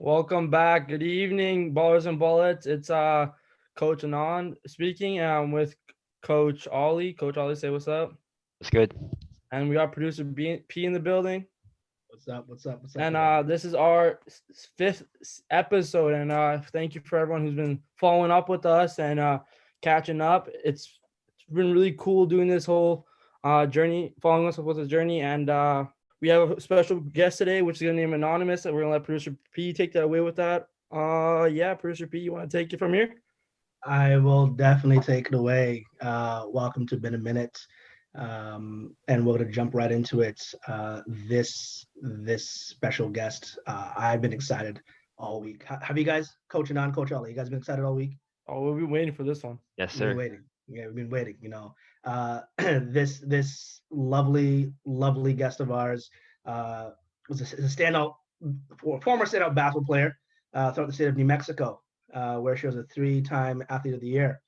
Welcome back. Good evening, ballers and bullets. It's Coach Anand speaking. With Coach Oli. Coach Oli, say what's up. It's good. And we got producer P in the building. What's up? What's up? What's up? And this is our fifth episode. And thank you for everyone who's been following up with us and catching up. It's been really cool doing this whole journey, following us with this journey. And we have a special guest today, which is going to name Anonymous. And we're going to let producer P take that away with that. Yeah, producer P, you want to take it from here? I will definitely take it away. Welcome to Been a Minute. And we're going to jump right into it. This special guest, I've been excited all week. Have you guys, Coach Anand, Coach Oli, you guys been excited all week? Oh, we'll be waiting for this one. Yes, We've been sir. waiting. Yeah, we've been waiting. This lovely guest of ours was a standout, former standout basketball player throughout the state of New Mexico, where she was a 3-time Athlete of the Year.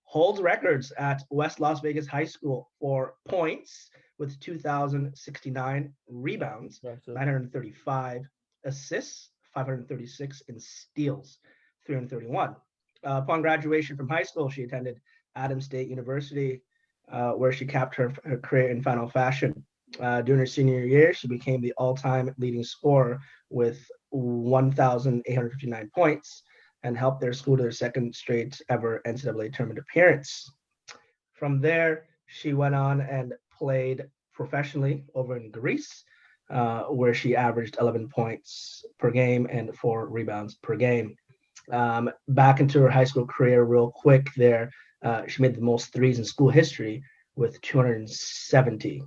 Holds records at West Las Vegas High School for points with 2,069 rebounds, 935 assists, 536, and steals, 331. Upon graduation from high school, she attended Adams State University, where she capped her career in final fashion. During her senior year, she became the all-time leading scorer with 1,859 points and helped their school to their second straight ever NCAA tournament appearance. From there, she went on and played professionally over in Greece, where she averaged 11 points per game and 4 rebounds per game. Back into her high school career real quick there, she made the most threes in school history with 270.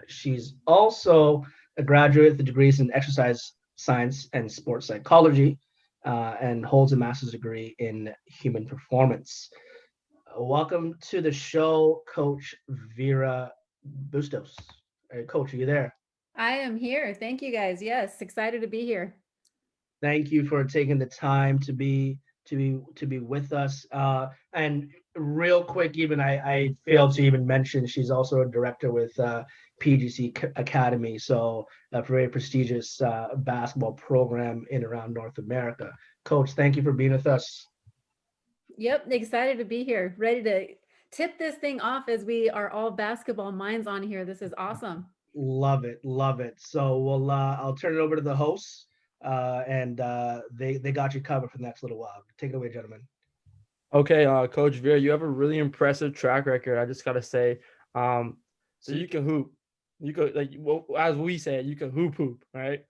She's also a graduate with degrees in exercise science and sports psychology, and holds a master's degree in human performance. Welcome to the show, Coach Vera Bustos. Hey, Coach, are you there? I am here. Thank you guys. Yes, excited to be here. Thank you for taking the time to be with us. And real quick, even I failed to even mention she's also a director with PGC Academy, so a very prestigious basketball program in around North America. Coach, thank you for being with us. Yep, excited to be here. Ready to tip this thing off as we are all basketball minds on here. This is awesome. Love it, love it. So I'll turn it over to the hosts, and they got you covered for the next little while. Take it away, gentlemen. Okay, Coach Vera, you have a really impressive track record. I just gotta say, so you can hoop, you could as we say, you can hoop, right?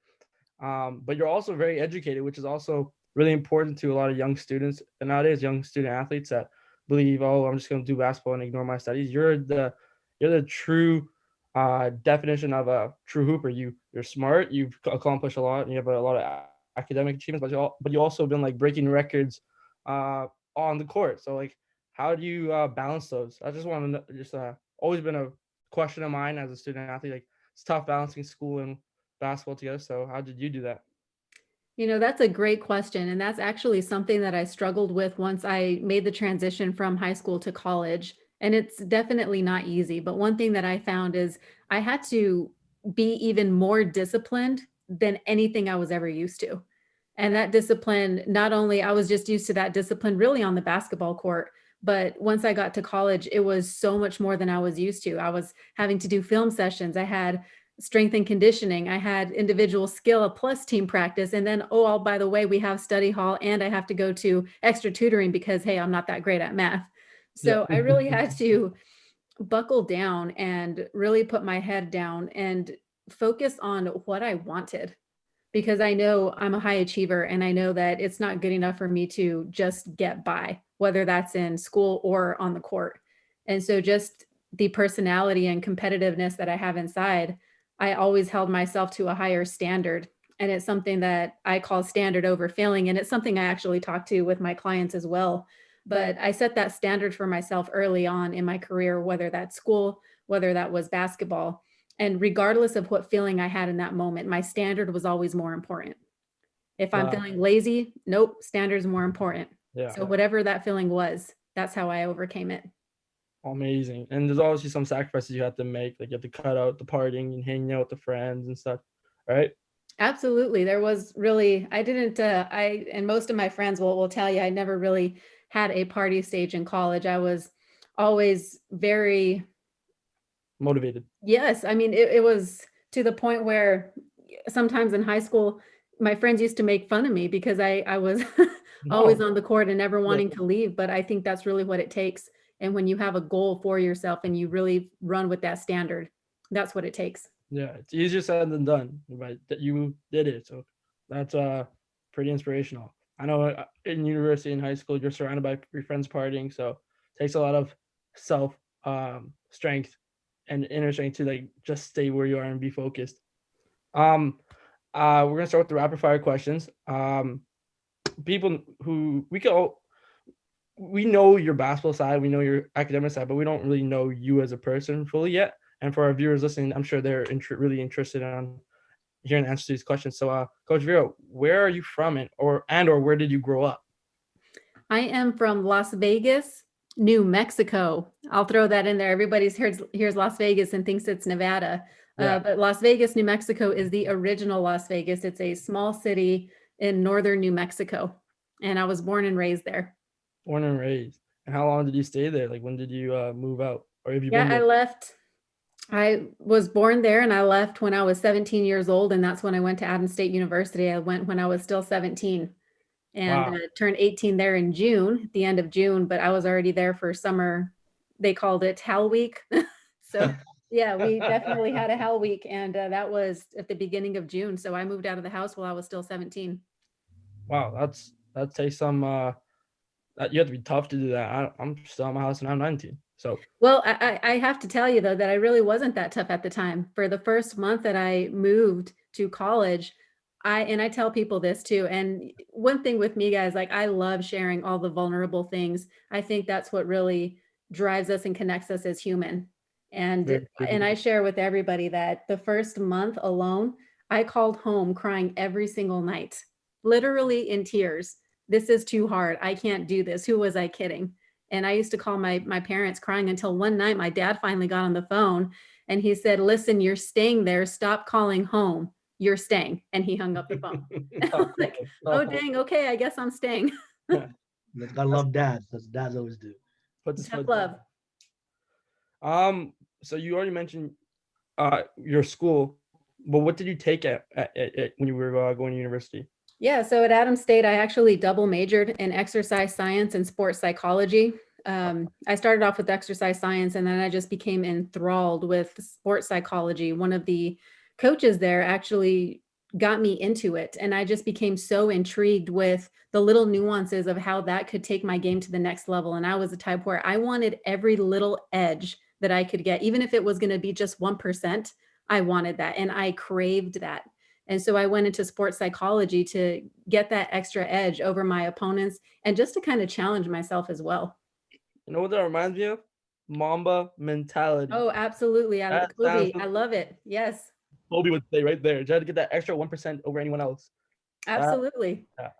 But you're also very educated, which is also really important to a lot of young students and nowadays young student athletes that believe, oh, I'm just gonna do basketball and ignore my studies. You're the true definition of a true hooper. You're smart, you've accomplished a lot, and you have a lot of academic achievements, but you also been like breaking records on the court. So like, how do you balance those? I just want to know, just always been a question of mine as a student athlete. Like, it's tough balancing school and basketball together. So how did you do that? That's a great question. And that's actually something that I struggled with once I made the transition from high school to college. And it's definitely not easy. But one thing that I found is I had to be even more disciplined than anything I was ever used to. And that discipline, not only I was just used to that discipline really on the basketball court, but once I got to college, it was so much more than I was used to. I was having to do film sessions. I had strength and conditioning. I had individual skill plus team practice. And then, by the way, we have study hall and I have to go to extra tutoring because, hey, I'm not that great at math. So I really had to buckle down and really put my head down and focus on what I wanted, because I know I'm a high achiever and I know that it's not good enough for me to just get by, whether that's in school or on the court. And so just the personality and competitiveness that I have inside, I always held myself to a higher standard. And it's something that I call standard over failing. And it's something I actually talk to with my clients as well. But I set that standard for myself early on in my career, whether that's school, whether that was basketball. And regardless of what feeling I had in that moment, my standard was always more important. If I'm feeling lazy, nope, standard's more important. Yeah. So whatever that feeling was, that's how I overcame it. Amazing. And there's obviously some sacrifices you have to make. Like, you have to cut out the partying and hanging out with the friends and stuff, right? Absolutely. There was really, I didn't, and most of my friends will tell you, I never really had a party stage in college. I was always very, Motivated. yes. I mean, it was to the point where sometimes in high school, my friends used to make fun of me because I was always No. on the court and never Yeah. wanting to leave. But I think that's really what it takes. And when you have a goal for yourself and you really run with that standard, that's what it takes. Yeah, it's easier said than done, but that you did it. So that's pretty inspirational. I know in university and high school you're surrounded by your friends partying, so it takes a lot of self strength and inner strength to like just stay where you are and be focused. Um we're gonna start with the rapid fire questions. People who we know your basketball side, we know your academic side, but we don't really know you as a person fully yet. And for our viewers listening, I'm sure they're really interested in hearing the answers to these questions. So, Coach Vera, where are you from, and or where did you grow up? I am from Las Vegas, New Mexico. I'll throw that in there. Everybody's hears Las Vegas and thinks it's Nevada. Yeah. But Las Vegas, New Mexico is the original Las Vegas. It's a small city in northern New Mexico. And I was born and raised there. Born and raised. And how long did you stay there? Like, when did you move out, or have you Yeah, been I there? left. I was born there and I left when I was 17 years old. And that's when I went to Adams State University. I went when I was still 17 and Wow. turned 18 there in June, the end of June, but I was already there for summer. They called it Hell Week. So yeah, we definitely had a Hell Week, and that was at the beginning of June. So I moved out of the house while I was still 17. Wow, that takes some. You have to be tough to do that. I'm still at my house and I'm 19. So Well, I have to tell you though that I really wasn't that tough at the time. For the first month that I moved to college, I tell people this too. And one thing with me, guys, like I love sharing all the vulnerable things. I think that's what really drives us and connects us as human. And very true. and I share with everybody that the first month alone, I called home crying every single night, literally in tears. This is too hard. I can't do this. Who was I kidding? And I used to call my parents crying until one night my dad finally got on the phone and he said, "Listen, you're staying there. Stop calling home. You're staying." And he hung up the phone. And I was like, oh, dang. Okay. I guess I'm staying. That's gotta love dads. That's dads always do. Put this Tough foot love. down. So you already mentioned your school, but what did you take at when you were going to university? Yeah, so at Adams State, I actually double majored in exercise science and sports psychology. I started off with exercise science and then I just became enthralled with sports psychology. One of the coaches there actually got me into it. And I just became so intrigued with the little nuances of how that could take my game to the next level. And I was the type where I wanted every little edge that I could get, even if it was going to be just 1%. I wanted that and I craved that. And so I went into sports psychology to get that extra edge over my opponents and just to kind of challenge myself as well. You know what that reminds me of? Mamba mentality. Oh, absolutely. That sounds Kobe, I love it. Yes, Kobe would say right there. Try to get that extra 1% over anyone else. absolutely. Yeah.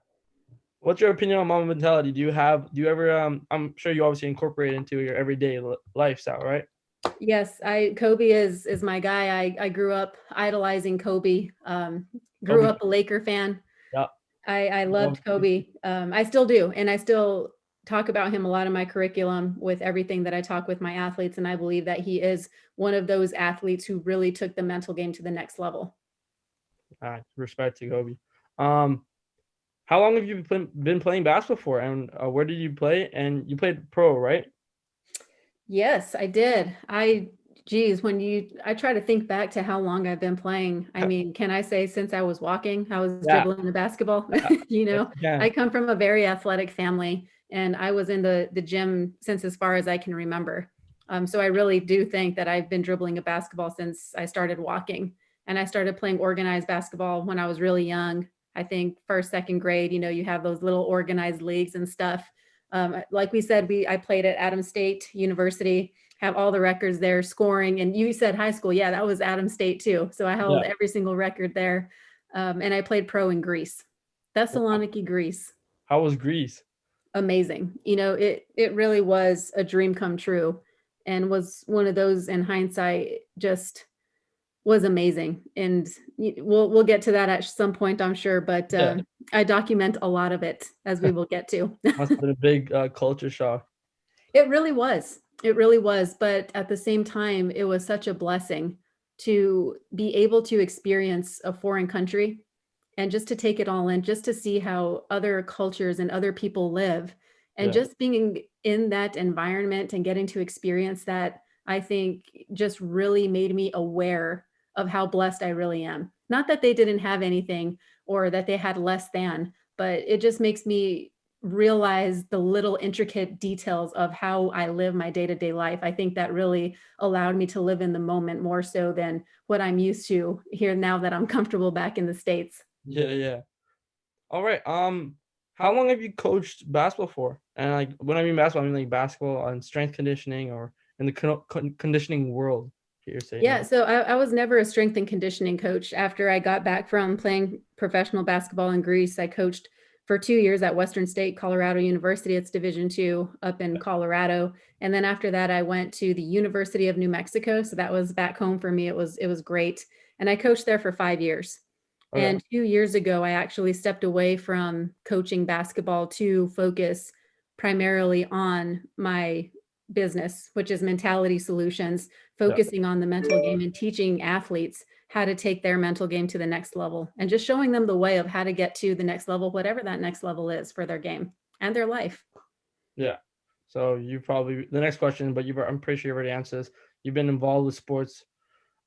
What's your opinion on Mamba mentality? Do you ever I'm sure you obviously incorporate it into your everyday lifestyle, right? Yes, Kobe is my guy. I grew up idolizing Kobe. Grew Kobe. up a Laker fan. Yeah. I loved Kobe. I still do, and I still talk about him a lot in my curriculum with everything that I talk with my athletes, and I believe that he is one of those athletes who really took the mental game to the next level. Respect to Kobe. How long have you been playing basketball for, and where did you play? And you played pro, right? Yes, I did. Geez, I try to think back to how long I've been playing. I mean, can I say since I was walking, I was Yeah. dribbling the basketball? Yes, I come from a very athletic family and I was in the gym since as far as I can remember. So I really do think that I've been dribbling a basketball since I started walking. And I started playing organized basketball when I was really young. I think first, second grade, you have those little organized leagues and stuff. Like we said, I played at Adams State University, have all the records there, scoring. And you said high school. Yeah, that was Adams State too. So I held every single record there. And I played pro in Greece, Thessaloniki, Greece. How was Greece? Amazing. It really was a dream come true and was one of those in hindsight, just was amazing. And we'll get to that at some point, I'm sure, but Yeah, I document a lot of it, as we will get to. must have been a big culture shock. It really was. It really was. But at the same time, it was such a blessing to be able to experience a foreign country and just to take it all in, just to see how other cultures and other people live. And Yeah, just being in that environment and getting to experience that, I think just really made me aware of how blessed I really am. Not that they didn't have anything or that they had less than, but it just makes me realize the little intricate details of how I live my day-to-day life. I think that really allowed me to live in the moment more so than what I'm used to here now that I'm comfortable back in the States. yeah, yeah. All right. How long have you coached basketball for? And like when I mean basketball, I mean like basketball and strength conditioning or in the conditioning world. You're saying, Yeah, so I was never a strength and conditioning coach. After I got back from playing professional basketball in Greece, I coached for 2 years at Western State Colorado University. It's Division II up in Colorado. And then after that, I went to the University of New Mexico. So that was back home for me. It was great. And I coached there for 5 years. okay, And 2 years ago, I actually stepped away from coaching basketball to focus primarily on my business, which is Mentality Solutions, yeah, focusing on the mental game and teaching athletes how to take their mental game to the next level and just showing them the way of how to get to the next level, whatever that next level is for their game and their life. yeah. So you probably the next question, but I'm pretty sure you already answered this. You've been involved with sports,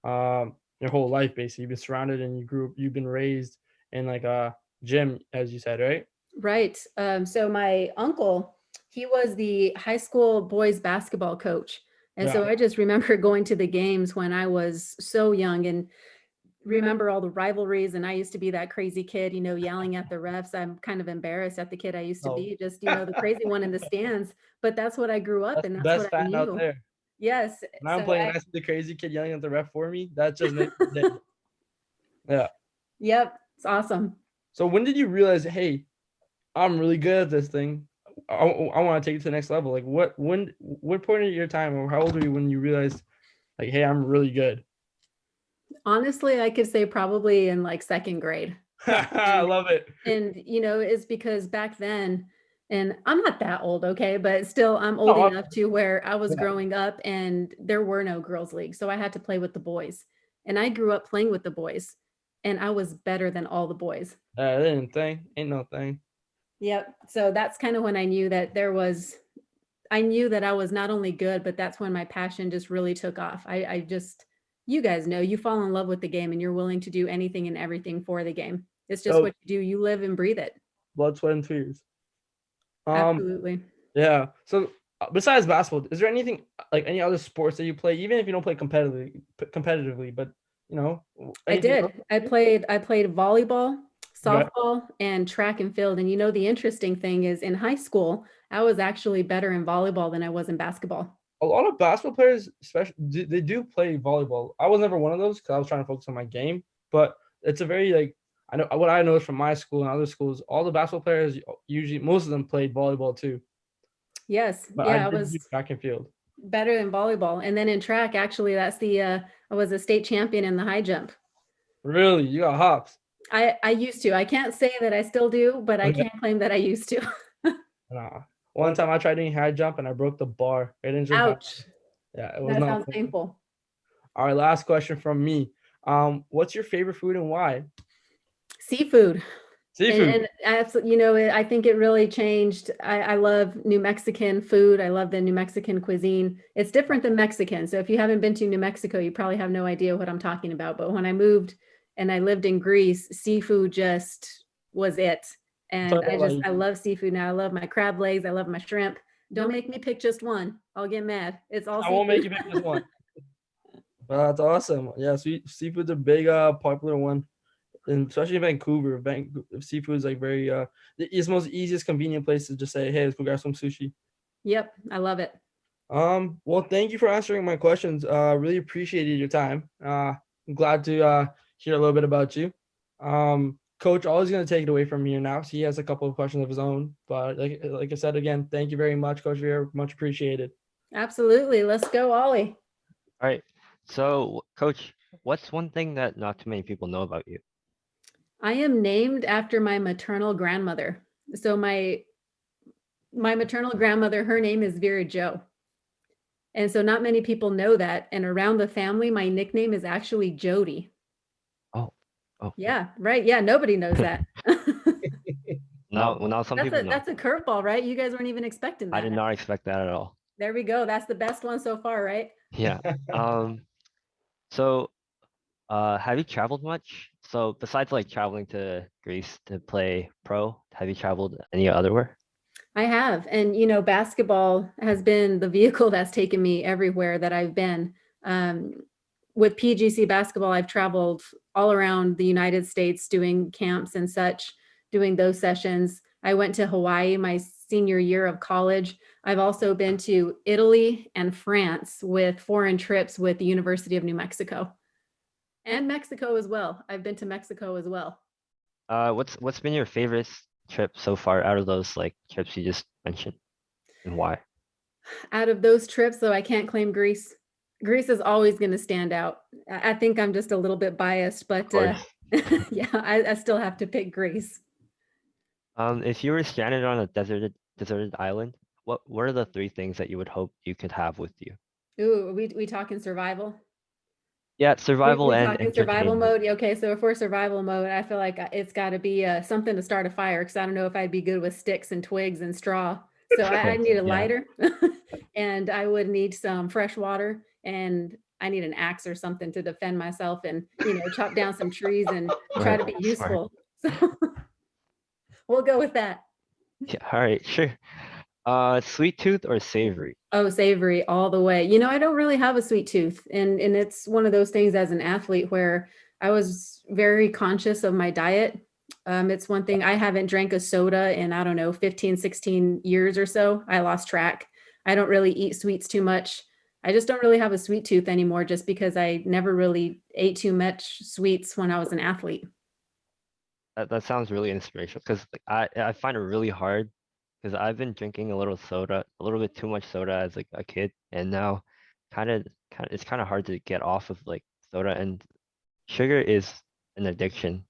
your whole life basically. You've been surrounded and you've been raised in like a gym, as you said, right? Right. So my uncle, he was the high school boys basketball coach. And Yeah. so I just remember going to the games when I was so young and remember all the rivalries. And I used to be that crazy kid, yelling at the refs. I'm kind of embarrassed at the kid I used to Oh, be, just, the crazy one in the stands. But that's what I grew up that's and the that's best what I fan out knew. there. Yes. When I'm So playing and I see the crazy kid yelling at the ref for me, that just makes my day. Yeah. yep, it's awesome. So when did you realize, hey, I'm really good at this thing. I want to take it to the next level. Like what point in your time or how old were you when you realized like, hey, I'm really good? Honestly, I could say probably in like second grade. I And love it. it's because back then, and I'm not that old, okay, but still I'm old No, enough to where I was yeah. growing up and there were no girls' leagues. So I had to play with the boys. And I grew up playing with the boys and I was better than all the boys. That ain't no thing. Yep. So that's kind of when I knew that I was not only good, but that's when my passion just really took off. I just, you guys know, you fall in love with the game and you're willing to do anything and everything for the game. It's just So what you do. You live and breathe it. blood, sweat, and tears. Um, Absolutely. yeah. So besides basketball, is there anything like any other sports that you play, even if you don't play competitively, but I anything else? did. I played volleyball, Okay. softball, and track and field. And the interesting thing is in high school, I was actually better in volleyball than I was in basketball. A lot of basketball players, especially, they do play volleyball. I was never one of those because I was trying to focus on my game. But it's a very like I know what I know from my school and other schools. All the basketball players usually most of them played volleyball too. Yes. But I Yeah, I did do was track and field. better in volleyball. And then in track, actually, I was a state champion in the high jump. Really, you got hops. I used to. I can't say that I still do, but I Okay. can claim that I used to. Nah. One time I tried doing high jump and I broke the bar. It didn't just happen. Ouch. Yeah, it was That not sounds fun. painful. All right, last question from me. What's your favorite food and why? Seafood. Seafood. And absolutely, I think it really changed. I love New Mexican food. I love the New Mexican cuisine. It's different than Mexican. So if you haven't been to New Mexico, you probably have no idea what I'm talking about. But when I moved and I lived in Greece, seafood just was it. Talk And about like I love seafood now. I love my crab legs. I love my shrimp. Don't make me pick just one. I'll get mad. It's all I won't make you seafood. pick this one. That's awesome. Yeah, seafood's a big popular one, and especially in Vancouver. Seafood is like very it's the most easiest convenient place to just say, hey, let's go grab some sushi. Yep, I love it. Well, thank you for answering my questions. Really appreciated your time. I'm glad to hear a little bit about you. Coach Oli's going to take it away from you now. So he has a couple of questions of his own. But like I said again, thank you very much, Coach Vera. Much appreciated. Absolutely. Let's go, Ollie. All right. So, Coach, what's one thing that not too many people know about you? I am named after my maternal grandmother. So my maternal grandmother, her name is Vera Jo. And so not many people know that. And around the family, my nickname is actually Jody. Oh, oh, Yeah, right. Yeah, nobody knows that. now some people know. That's a curveball, right? You guys weren't even expecting I that. did not expect that at all. There we go. That's the best one so far, right? Yeah. So, have you traveled much? So besides like traveling to Greece to play pro, have you traveled any otherwhere? I have. And, you know, basketball has been the vehicle that's taken me everywhere that I've been. Um, with PGC basketball, I've traveled all around the United States doing camps and such, doing those sessions. I went to Hawaii my senior year of college. I've also been to Italy and France with foreign trips with the University of New Mexico and Mexico as well. I've been to Mexico as well. What's been your favorite trip so far out of those like trips you just mentioned, and why? Out of those trips, though, I can't claim Greece. Greece is always going to stand out. I think I'm just a little bit biased, but Of course. yeah, I still have to pick Greece. If you were stranded on a deserted island, what are the three things that you would hope you could have with you? Ooh, we talking survival? Yeah, survival We and talking survival entertainment. mode? Okay, so if we're survival mode, I feel like it's got to be something to start a fire because I don't know if I'd be good with sticks and twigs and straw. So I need a Yeah. lighter and I would need some fresh water and I need an axe or something to defend myself and, you know, chop down some trees and try to be Smart. useful. So we'll go with that. Yeah, all right, sure. Sweet tooth or savory? Oh, savory all the way. You know, I don't really have a sweet tooth. And it's one of those things as an athlete where I was very conscious of my diet. It's one thing I haven't drank a soda in, I don't know, 15, 16 years or so. I lost track. I don't really eat sweets too much. I just don't really have a sweet tooth anymore just because I never really ate too much sweets when I was an athlete. That sounds really inspirational because I find it really hard because I've been drinking a little soda, a little bit too much soda as like a kid, and now it's kind of hard to get off of like soda, and sugar is an addiction,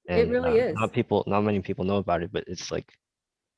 It and really is. not many people know about it, but it's like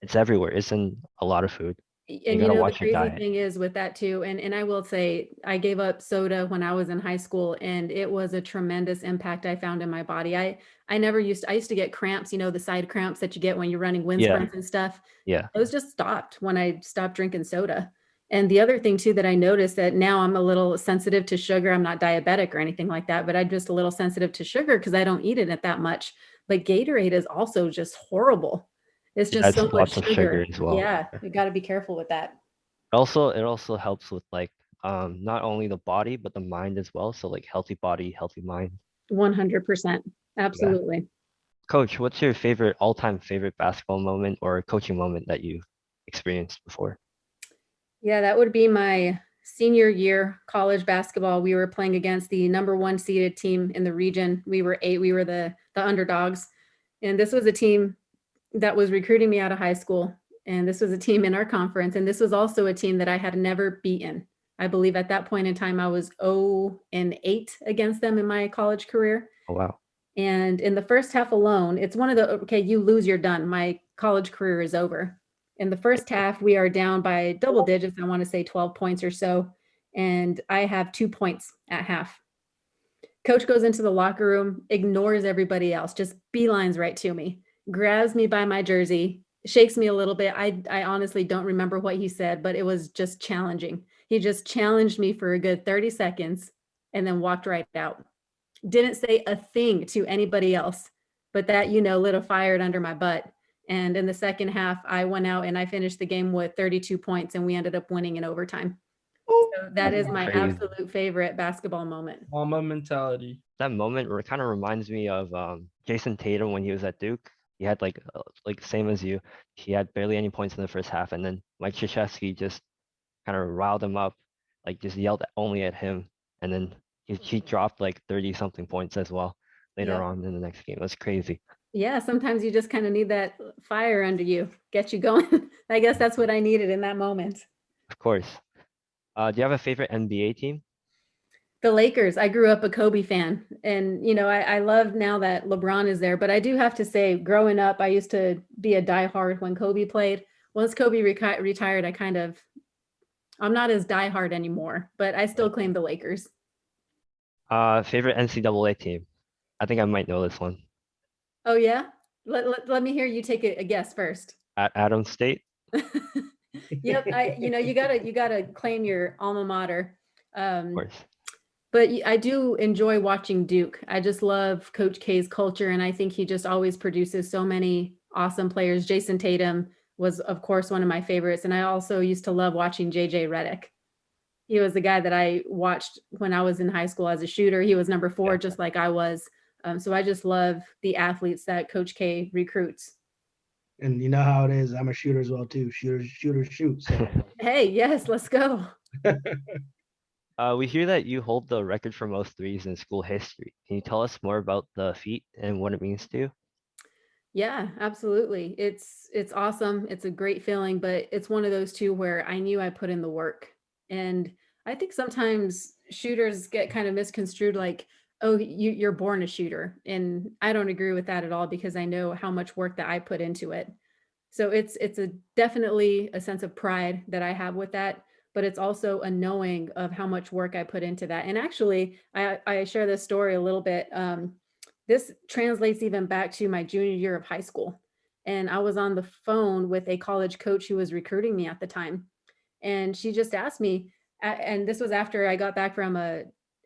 it's everywhere. It's in a lot of food. You And you gotta know, the watch your crazy diet. thing is with that too, and I will say I gave up soda when I was in high school and it was a tremendous impact I found in my body. I used to get cramps, you know, the side cramps that you get when you're running wind Yeah, sprints and stuff. yeah. Those just stopped when I stopped drinking soda. And the other thing too that I noticed that now I'm a little sensitive to sugar. I'm not diabetic or anything like that, but I'm just a little sensitive to sugar because I don't eat it that much. But Gatorade is also just horrible. It's Yeah, just it's so much lots of sugar sugar. as well. Yeah, you got to be careful with that. It also helps with like not only the body but the mind as well. So like healthy body, healthy mind. 100%. Yeah. Absolutely. Coach, what's your all-time favorite basketball moment or coaching moment that you experienced before? Yeah, that would be my senior year college basketball. We were playing against the number one seeded team in the region. We were the underdogs. And this was a team that was recruiting me out of high school. And this was a team in our conference. And this was also a team that I had never beaten. I believe at that point in time, I was 0-8 against them in my college career. Oh wow. And in the first half alone, it's one of the, okay, you lose, you're done. My college career is over. In the first half, we are down by double digits. I want to say 12 points or so. And I have 2 points at half. Coach goes into the locker room, ignores everybody else, just beelines right to me, grabs me by my jersey, shakes me a little bit. I honestly don't remember what he said, but it was just challenging. He just challenged me for a good 30 seconds and then walked right out. Didn't say a thing to anybody else, but that, you know, lit a fire under my butt. And in the second half, I went out and I finished the game with 32 points and we ended up winning in overtime. So that is my Crazy. absolute favorite basketball moment. Mama mentality. That moment kind of reminds me of Jason Tatum when he was at Duke. He had like same as you. He had barely any points in the first half, and then Mike Krzyzewski just kind of riled him up, like just yelled only at him, and then he dropped like 30 something points as well later Yep. on in the next game. It was crazy. Yeah, sometimes you just kind of need that fire under you, get you going. I guess that's what I needed in that moment. Of course. Do you have a favorite NBA team? The Lakers. I grew up a Kobe fan, and I love now that LeBron is there. But I do have to say, growing up, I used to be a diehard when Kobe played. Once Kobe retired, I'm not as diehard anymore, but I still claim the Lakers. Favorite NCAA team? I think I might know this one. Oh yeah, let me hear you take a guess first. At Adams State. Yep, you gotta claim your alma mater. Of course. But I do enjoy watching Duke. I just love Coach K's culture, and I think he just always produces so many awesome players. Jason Tatum was, of course, one of my favorites, and I also used to love watching JJ Redick. He was the guy that I watched when I was in high school as a shooter. He was number 4, just like I was. So I just love the athletes that Coach K recruits. And you know how it is. I'm a shooter as well too. Shooters shoot. So. Hey, yes, let's go. We hear that you hold the record for most threes in school history. Can you tell us more about the feat and what it means to you? Yeah, absolutely. It's awesome. It's a great feeling, but it's one of those two where I knew I put in the work. And I think sometimes shooters get kind of misconstrued like, oh, you're born a shooter. And I don't agree with that at all because I know how much work that I put into it. So it's definitely a sense of pride that I have with that, but it's also a knowing of how much work I put into that. And actually, I share this story a little bit. This translates even back to my junior year of high school. And I was on the phone with a college coach who was recruiting me at the time. And she just asked me, and this was after I got back from a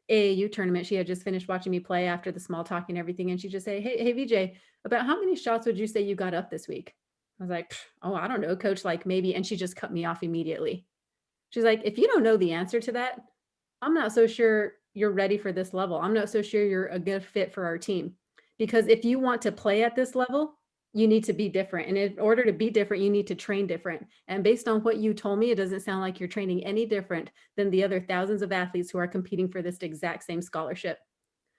AAU tournament. She had just finished watching me play after the small talk and everything. And she just said, hey, VJ, about how many shots would you say you got up this week? I was like, oh, I don't know, coach, like maybe. And she just cut me off immediately. She's like, if you don't know the answer to that, I'm not so sure you're ready for this level. I'm not so sure you're a good fit for our team. Because if you want to play at this level, you need to be different. And in order to be different, you need to train different. And based on what you told me, it doesn't sound like you're training any different than the other thousands of athletes who are competing for this exact same scholarship.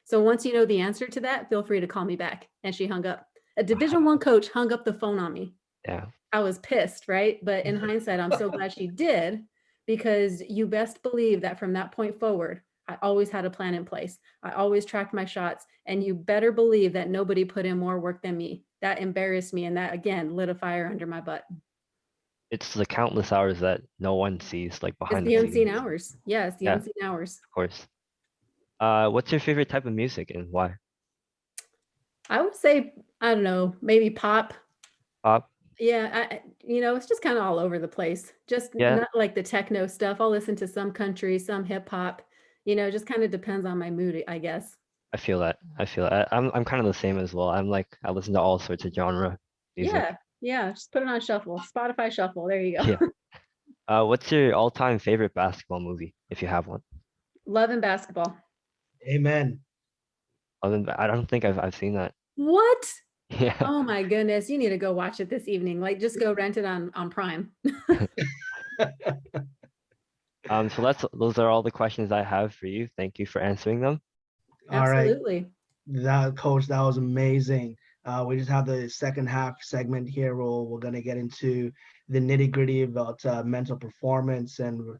So once you know the answer to that, feel free to call me back. And she hung up. A Division I coach hung up the phone on me. Yeah. I was pissed, right? But in hindsight, I'm so glad she did, because you best believe that from that point forward, I always had a plan in place. I always tracked my shots, and you better believe that nobody put in more work than me. That embarrassed me, and that, again, lit a fire under my butt. It's the countless hours that no one sees, like behind the the unseen scenes. hours. Yes, the unseen hours. Of course. What's your favorite type of music and why? I would say, I don't know, maybe pop. Pop? Yeah, it's just kind of all over the place. Just not like the techno stuff. I'll listen to some country, some hip hop. Just kind of depends on my mood, I guess. I feel that. I'm kind of the same as well. I listen to all sorts of genre music. Yeah. Just put it on shuffle. Spotify shuffle. There you go. Yeah. What's your all-time favorite basketball movie, if you have one? Love and Basketball. Amen. I don't think I've seen that. What? Yeah. Oh my goodness. You need to go watch it this evening. Like, just go rent it on Prime. So those are all the questions I have for you. Thank you for answering them. Absolutely. All right. Coach, that was amazing. We just have the second half segment here. We're going to get into the nitty gritty about mental performance and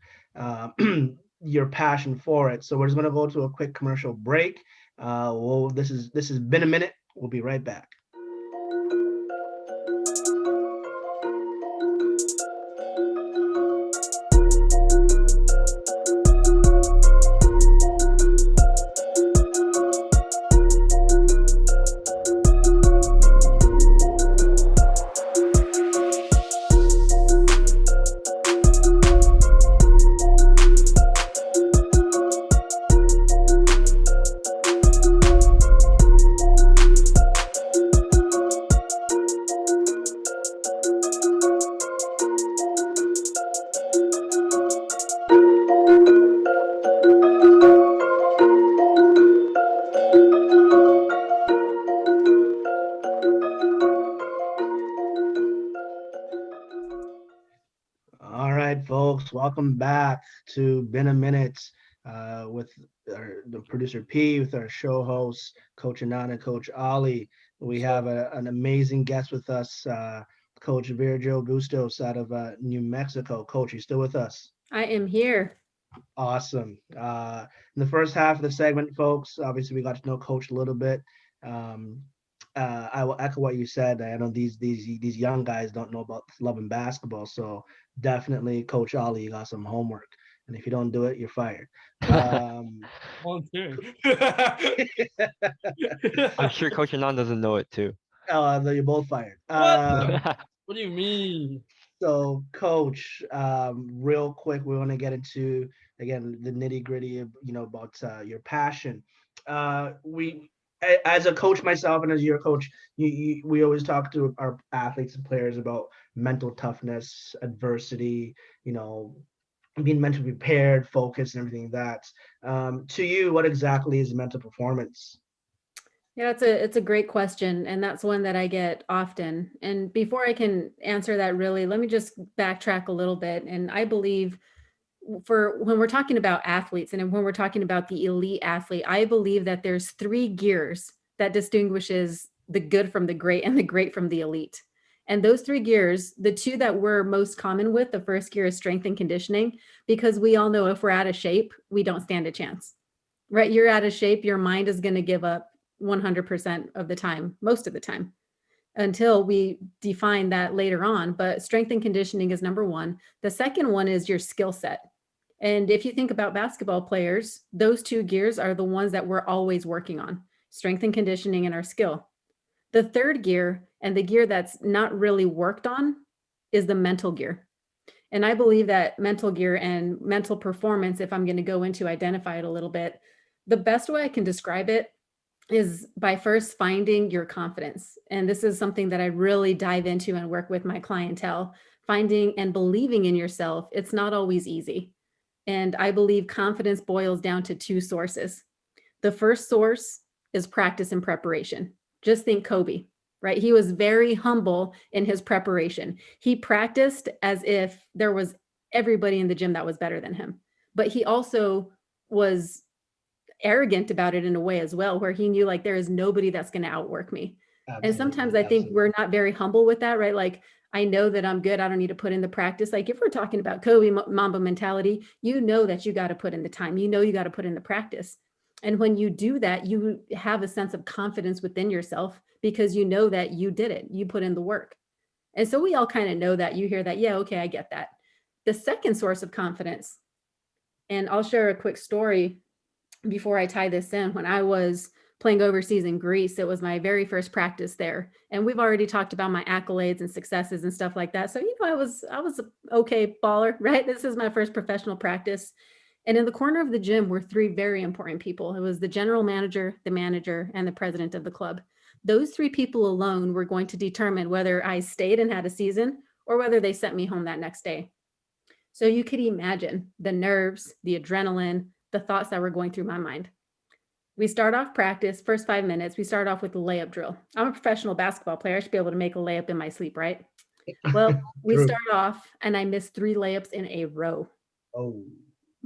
your passion for it. So we're just going to go to a quick commercial break. This has been a minute. We'll be right back. Folks, welcome back to Been a Minute with the producer P, with our show hosts Coach Anand and Coach Oli. We have an amazing guest with us, Coach Vera Jo Bustos out of New Mexico. Coach, you still with us? I am here. Awesome. In the first half of the segment, folks, obviously we got to know Coach a little bit. I will echo what you said. I know these young guys don't know about love and basketball, so definitely, Coach Oli, you got some homework, and if you don't do it, you're fired. Volunteering. I'm sure Coach Anand doesn't know it too. No, you're both fired. What do you mean? So, Coach, real quick, we want to get into again the nitty gritty of about your passion. As a coach myself, and as your coach, we always talk to our athletes and players about mental toughness, adversity, being mentally prepared, focused, and everything like that. To you, what exactly is mental performance? Yeah, it's a great question, and that's one that I get often. And before I can answer that, really, let me just backtrack a little bit. And I believe for when we're talking about athletes and when we're talking about the elite athlete, I believe that there's 3 gears that distinguishes the good from the great and the great from the elite. And those 3 gears, the 2 that we're most common with, the first gear is strength and conditioning, because we all know if we're out of shape, we don't stand a chance, right? You're out of shape, your mind is going to give up 100% of the time, most of the time, until we define that later on. But strength and conditioning is number 1. The second one is your skill set. And if you think about basketball players, those 2 gears are the ones that we're always working on, strength and conditioning and our skill. The third gear, and the gear that's not really worked on, is the mental gear. And I believe that mental gear and mental performance, if I'm going to go into identify it a little bit, the best way I can describe it is by first finding your confidence. And this is something that I really dive into and work with my clientele, finding and believing in yourself. It's not always easy. And I believe confidence boils down to 2 sources. The first source is practice and preparation. Just think Kobe, right? He was very humble in his preparation. He practiced as if there was everybody in the gym that was better than him. But he also was arrogant about it in a way as well, where he knew like there is nobody that's going to outwork me. Absolutely, and sometimes I think we're not very humble with that, right? Like, I know that I'm good, I don't need to put in the practice. Like if we're talking about Kobe Mamba mentality, you know that you got to put in the time, you know you got to put in the practice. And when you do that, you have a sense of confidence within yourself because you know that you did it, you put in the work. And so we all kind of know that. You hear that, yeah, okay, I get that. The second source of confidence, and I'll share a quick story before I tie this in. When I was playing overseas in Greece, it was my very first practice there. And we've already talked about my accolades and successes and stuff like that. So, I was an okay baller, right? This is my first professional practice. And in the corner of the gym were 3 very important people. It was the general manager, the manager, and the president of the club. Those 3 people alone were going to determine whether I stayed and had a season or whether they sent me home that next day. So you could imagine the nerves, the adrenaline, the thoughts that were going through my mind. We start off practice, first 5 minutes, we start off with the layup drill. I'm a professional basketball player. I should be able to make a layup in my sleep, right? Well, we start off and I missed 3 layups in a row. Oh.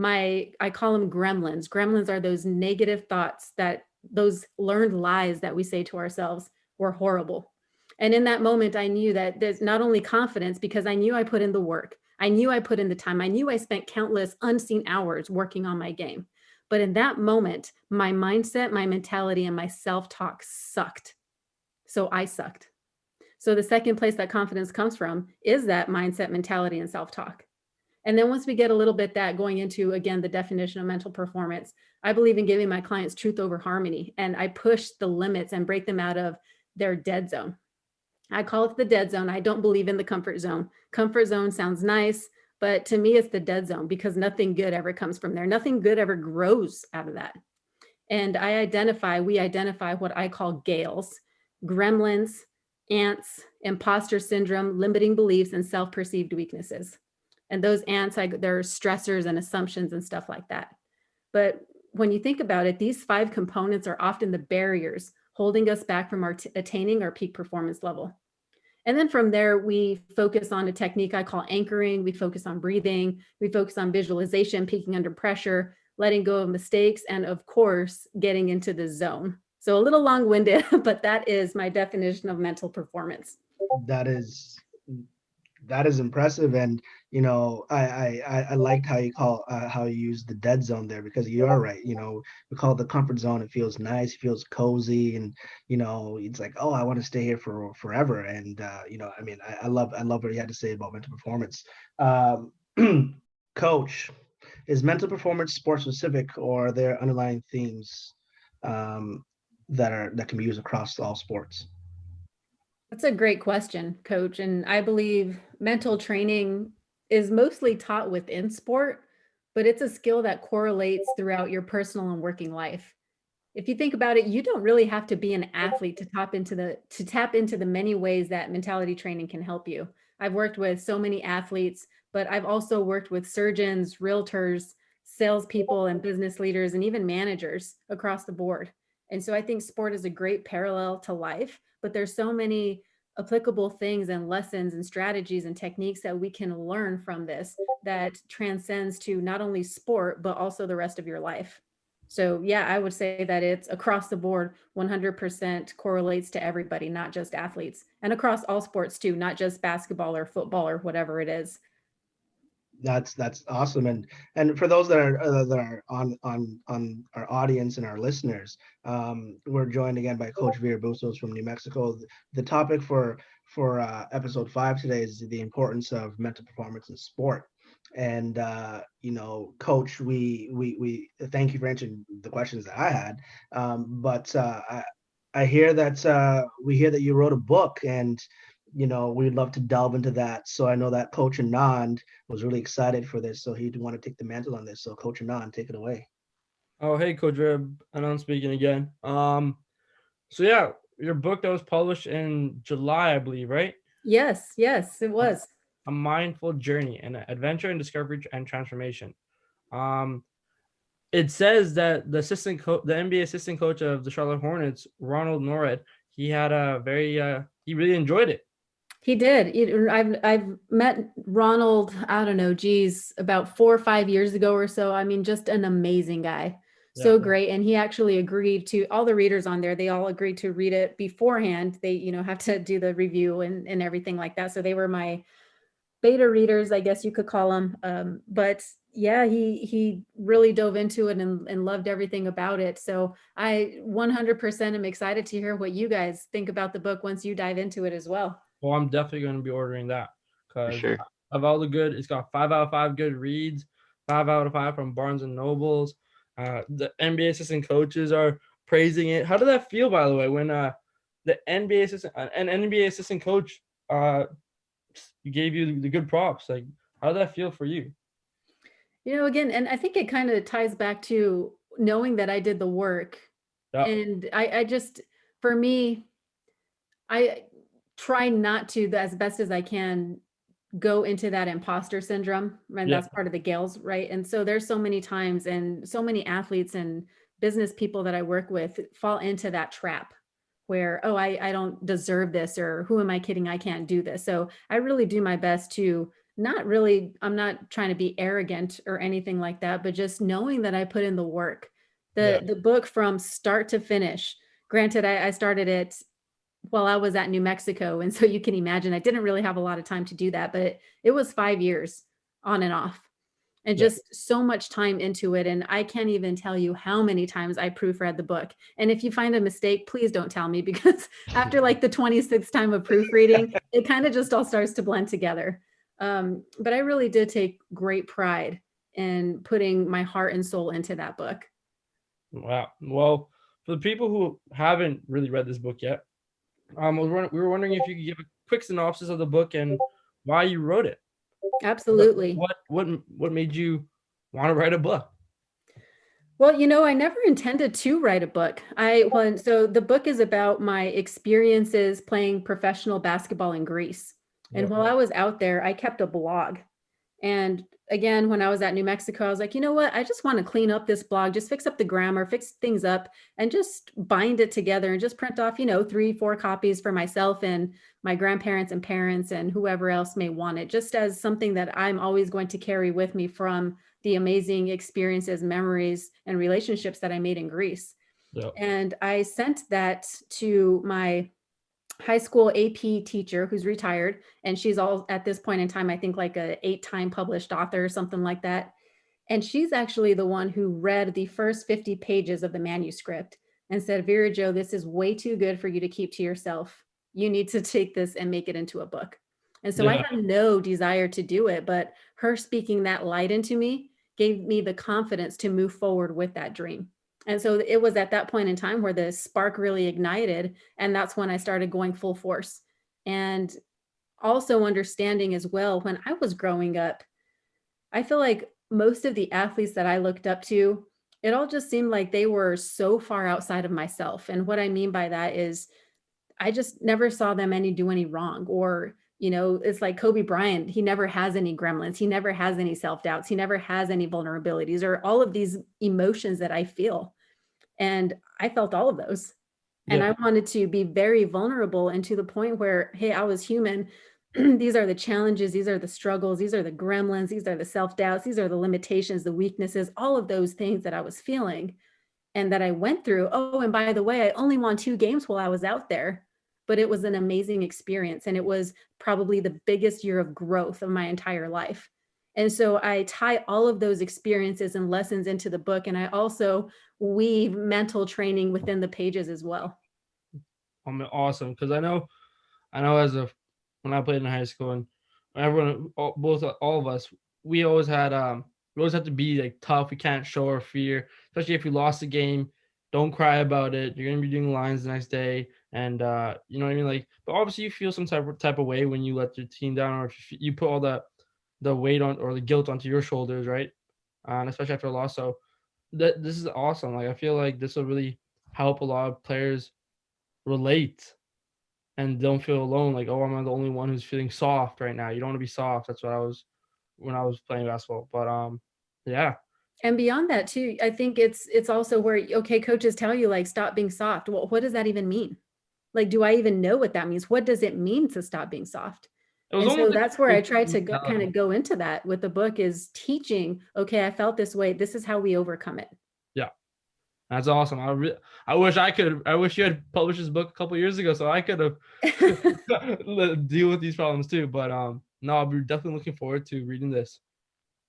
I call them gremlins. Gremlins are those negative thoughts, that those learned lies that we say to ourselves were horrible. And in that moment, I knew that there's not only confidence, because I knew I put in the work. I knew I put in the time. I knew I spent countless unseen hours working on my game. But in that moment, my mindset, my mentality, and my self-talk sucked. So I sucked. So the second place that confidence comes from is that mindset, mentality, and self-talk. And then once we get a little bit that going into, again, the definition of mental performance, I believe in giving my clients truth over harmony. And I push the limits and break them out of their dead zone. I call it the dead zone. I don't believe in the comfort zone. Comfort zone sounds nice, but to me, it's the dead zone because nothing good ever comes from there. Nothing good ever grows out of that. And we identify what I call gales, gremlins, ants, imposter syndrome, limiting beliefs, and self-perceived weaknesses. And those ants, they're stressors and assumptions and stuff like that. But when you think about it, these 5 components are often the barriers holding us back from attaining our peak performance level. And then from there, we focus on a technique I call anchoring. We focus on breathing. We focus on visualization, peaking under pressure, letting go of mistakes, and of course, getting into the zone. So a little long-winded, but that is my definition of mental performance. That is that is impressive. And I liked how you used the dead zone there, because you are right. We call it the comfort zone. It feels nice, it feels cozy, and it's like, oh, I want to stay here for forever. And I love what you had to say about mental performance. Coach, is mental performance sport specific, or are there underlying themes that can be used across all sports? That's a great question, Coach. And I believe mental training is mostly taught within sport, but it's a skill that correlates throughout your personal and working life. If you think about it, you don't really have to be an athlete to tap into the many ways that mentality training can help you. I've worked with so many athletes, but I've also worked with surgeons, realtors, salespeople, and business leaders, and even managers across the board. And so I think sport is a great parallel to life, but there's so many applicable things and lessons and strategies and techniques that we can learn from this that transcends to not only sport, but also the rest of your life. So yeah, I would say that it's across the board, 100% correlates to everybody, not just athletes, and across all sports too, not just basketball or football or whatever it is. That's awesome. And for those that are on our audience and our listeners, we're joined again by Coach Vera Jo Bustos from New Mexico. The topic for episode 5 today is the importance of mental performance in sport. And Coach, we thank you for answering the questions that I had. But I hear that we hear that you wrote a book, and we'd love to delve into that. So I know that Coach Anand was really excited for this, so he'd want to take the mantle on this. So Coach Anand, take it away. Oh, hey, Coach Vera, Anand speaking again. So yeah, your book that was published in July, I believe, right? Yes, it was. A Mindful Journey, an adventure and discovery and transformation. It says that the NBA assistant coach of the Charlotte Hornets, Ronald Norred, he had he really enjoyed it. He did. I've met Ronald, I don't know, about 4 or 5 years ago or so. I mean, just an amazing guy. So great. And he actually agreed to, all the readers on there, they all agreed to read it beforehand. They, have to do the review and everything like that. So they were my beta readers, I guess you could call them. But yeah, he really dove into it and loved everything about it. So I 100% am excited to hear what you guys think about the book once you dive into it as well. Well, I'm definitely going to be ordering that, because sure. of all the good, it's got 5 out of 5 good reads, 5 out of 5 from Barnes and Nobles. The NBA assistant coaches are praising it. How did that feel, by the way, when the NBA assistant coach gave you the good props? Like, how did that feel for you? Again, and I think it kind of ties back to knowing that I did the work. Yeah. And I just, for me, I try not to, as best as I can, go into that imposter syndrome. And that's part of the Gales, right? And so there's so many times, and so many athletes and business people that I work with fall into that trap where, oh, I don't deserve this, or who am I kidding? I can't do this. So I really do my best to I'm not trying to be arrogant or anything like that, but just knowing that I put in the work. The book from start to finish, granted, I started it while I was at New Mexico. And so you can imagine I didn't really have a lot of time to do that, but it was 5 years on and off, and just so much time into it. And I can't even tell you how many times I proofread the book. And if you find a mistake, please don't tell me, because after like the 26th time of proofreading, it kind of just all starts to blend together. But I really did take great pride in putting my heart and soul into that book. Wow. Well, for the people who haven't really read this book yet, we were wondering if you could give a quick synopsis of the book and why you wrote it. Absolutely. What made you want to write a book? Well, I never intended to write a book. So the book is about my experiences playing professional basketball in Greece. And while I was out there, I kept a blog. And again, when I was at New Mexico, I was like, you know what? I just want to clean up this blog, just fix up the grammar, fix things up, and just bind it together and just print off, 3-4 copies for myself and my grandparents and parents and whoever else may want it, just as something that I'm always going to carry with me from the amazing experiences, memories, and relationships that I made in Greece. And I sent that to my high school AP teacher who's retired, and she's all at this point in time, I think like a 8-time published author or something like that. And she's actually the one who read the first 50 pages of the manuscript and said, Vera Jo, this is way too good for you to keep to yourself. You need to take this and make it into a book. And so I Yeah. had no desire to do it, but her speaking that light into me gave me the confidence to move forward with that dream. And so it was at that point in time where the spark really ignited. And that's when I started going full force. And also understanding as well, when I was growing up, I feel like most of the athletes that I looked up to, it all just seemed like they were so far outside of myself. And what I mean by that is I just never saw them do any wrong. Or, it's like Kobe Bryant, he never has any gremlins. He never has any self-doubts. He never has any vulnerabilities or all of these emotions that I feel. And I felt all of those. And Yeah. I wanted to be very vulnerable, and to the point where, hey, I was human. These are the challenges. These are the struggles. These are the gremlins. These are the self-doubts. These are the limitations, the weaknesses, all of those things that I was feeling and that I went through. Oh, and by the way, I only won 2 games while I was out there, but it was an amazing experience. And it was probably the biggest year of growth of my entire life. And so I tie all of those experiences and lessons into the book. And I also weave mental training within the pages as well. Awesome. Because I know when I played in high school, and everyone, all of us, we always had we always have to be like tough. We can't show our fear, especially if you lost a game. Don't cry about it. You're gonna be doing lines the next day, and you know what I mean. Like, but obviously you feel some type of way when you let your team down, or if you put all the weight on or the guilt onto your shoulders, right? And especially after a loss. So this is awesome. Like, I feel like this will really help a lot of players relate and don't feel alone. Like, oh, I'm the only one who's feeling soft right now. You don't want to be soft. That's what I was when I was playing basketball. But yeah. And beyond that too, I think it's also where, okay, coaches tell you like, stop being soft. Well, what does that even mean? Like, do I even know what that means? What does it mean to stop being soft? It was And so almost like that's where I tried to kind mentality. of go into that with the book, is teaching, okay, I felt this way. This is how we overcome it. Yeah. That's awesome. I wish you had published this book a couple years ago so I could have deal with these problems too. But no, I'll be definitely looking forward to reading this.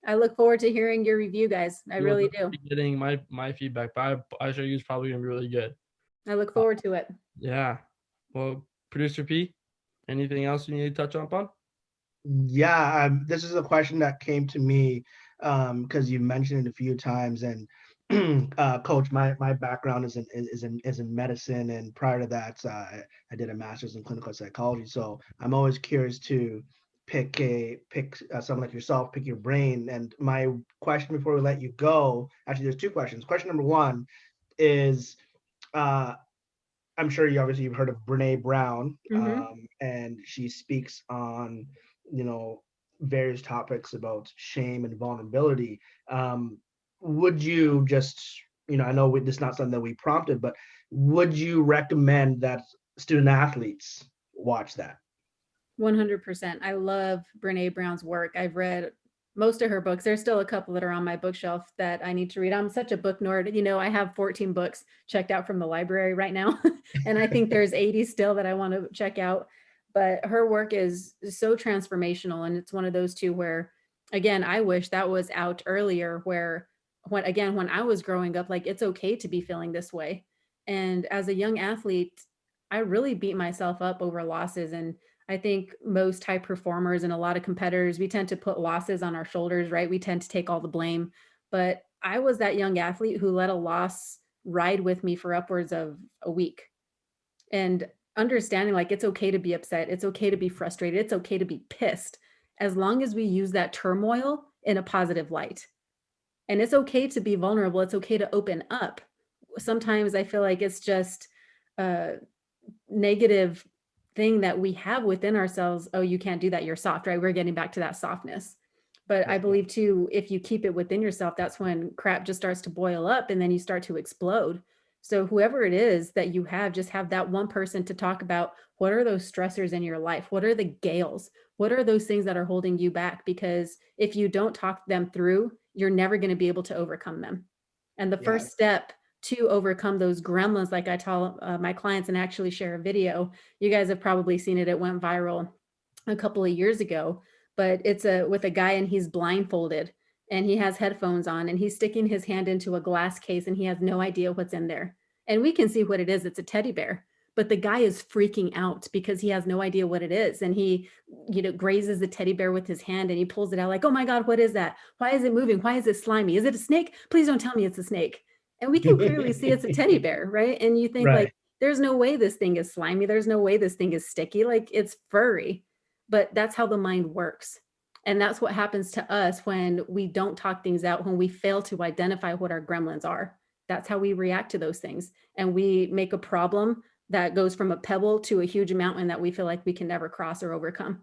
I look forward to hearing your review, guys. I really do. Be getting my feedback, but I show you is probably gonna be really good. I look forward to it. Yeah. Well, Producer P, anything else you need to touch on? Yeah, this is a question that came to me because you mentioned it a few times, and Coach, my background is in medicine, and prior to that, I did a master's in clinical psychology. So I'm always curious to pick someone like yourself, pick your brain. And my question before we let you go, actually, there's 2 questions. Question number 1 is, I'm sure you've heard of Brene Brown, and she speaks on various topics about shame and vulnerability. Would you just, I know this is not something that we prompted, but would you recommend that student athletes watch that? 100%. I love Brene Brown's work. I've read most of her books. There's still a couple that are on my bookshelf that I need to read. I'm such a book nerd. I have 14 books checked out from the library right now. And I think there's 80 still that I want to check out. But her work is so transformational. And it's one of those 2 where, again, I wish that was out earlier, where when I was growing up, like, it's okay to be feeling this way. And as a young athlete, I really beat myself up over losses. And I think most high performers and a lot of competitors, we tend to put losses on our shoulders, right? We tend to take all the blame. But I was that young athlete who let a loss ride with me for upwards of a week. And understanding, like, it's okay to be upset. It's okay to be frustrated. It's okay to be pissed, as long as we use that turmoil in a positive light. And it's okay to be vulnerable. It's okay to open up. Sometimes I feel like it's just a negative thing that we have within ourselves. Oh, you can't do that. You're soft, right? We're getting back to that softness. But I believe too, if you keep it within yourself, that's when crap just starts to boil up and then you start to explode. So whoever it is that you have, just have that one person to talk about, what are those stressors in your life? What are the gales? What are those things that are holding you back? Because if you don't talk them through, you're never going to be able to overcome them. And the first step to overcome those gremlins, like I tell my clients and actually share a video. You guys have probably seen it. It went viral a couple of years ago, but it's with a guy and he's blindfolded and he has headphones on and he's sticking his hand into a glass case and he has no idea what's in there. And we can see what it is. It's a teddy bear. But the guy is freaking out because he has no idea what it is. And he, grazes the teddy bear with his hand and he pulls it out like, oh my God, what is that? Why is it moving? Why is it slimy? Is it a snake? Please don't tell me it's a snake. And we can clearly see it's a teddy bear, right? And you think Right. like, there's no way this thing is slimy. There's no way this thing is sticky. Like it's furry. But that's how the mind works. And that's what happens to us when we don't talk things out, when we fail to identify what our gremlins are. That's how we react to those things. And we make a problem that goes from a pebble to a huge mountain that we feel like we can never cross or overcome.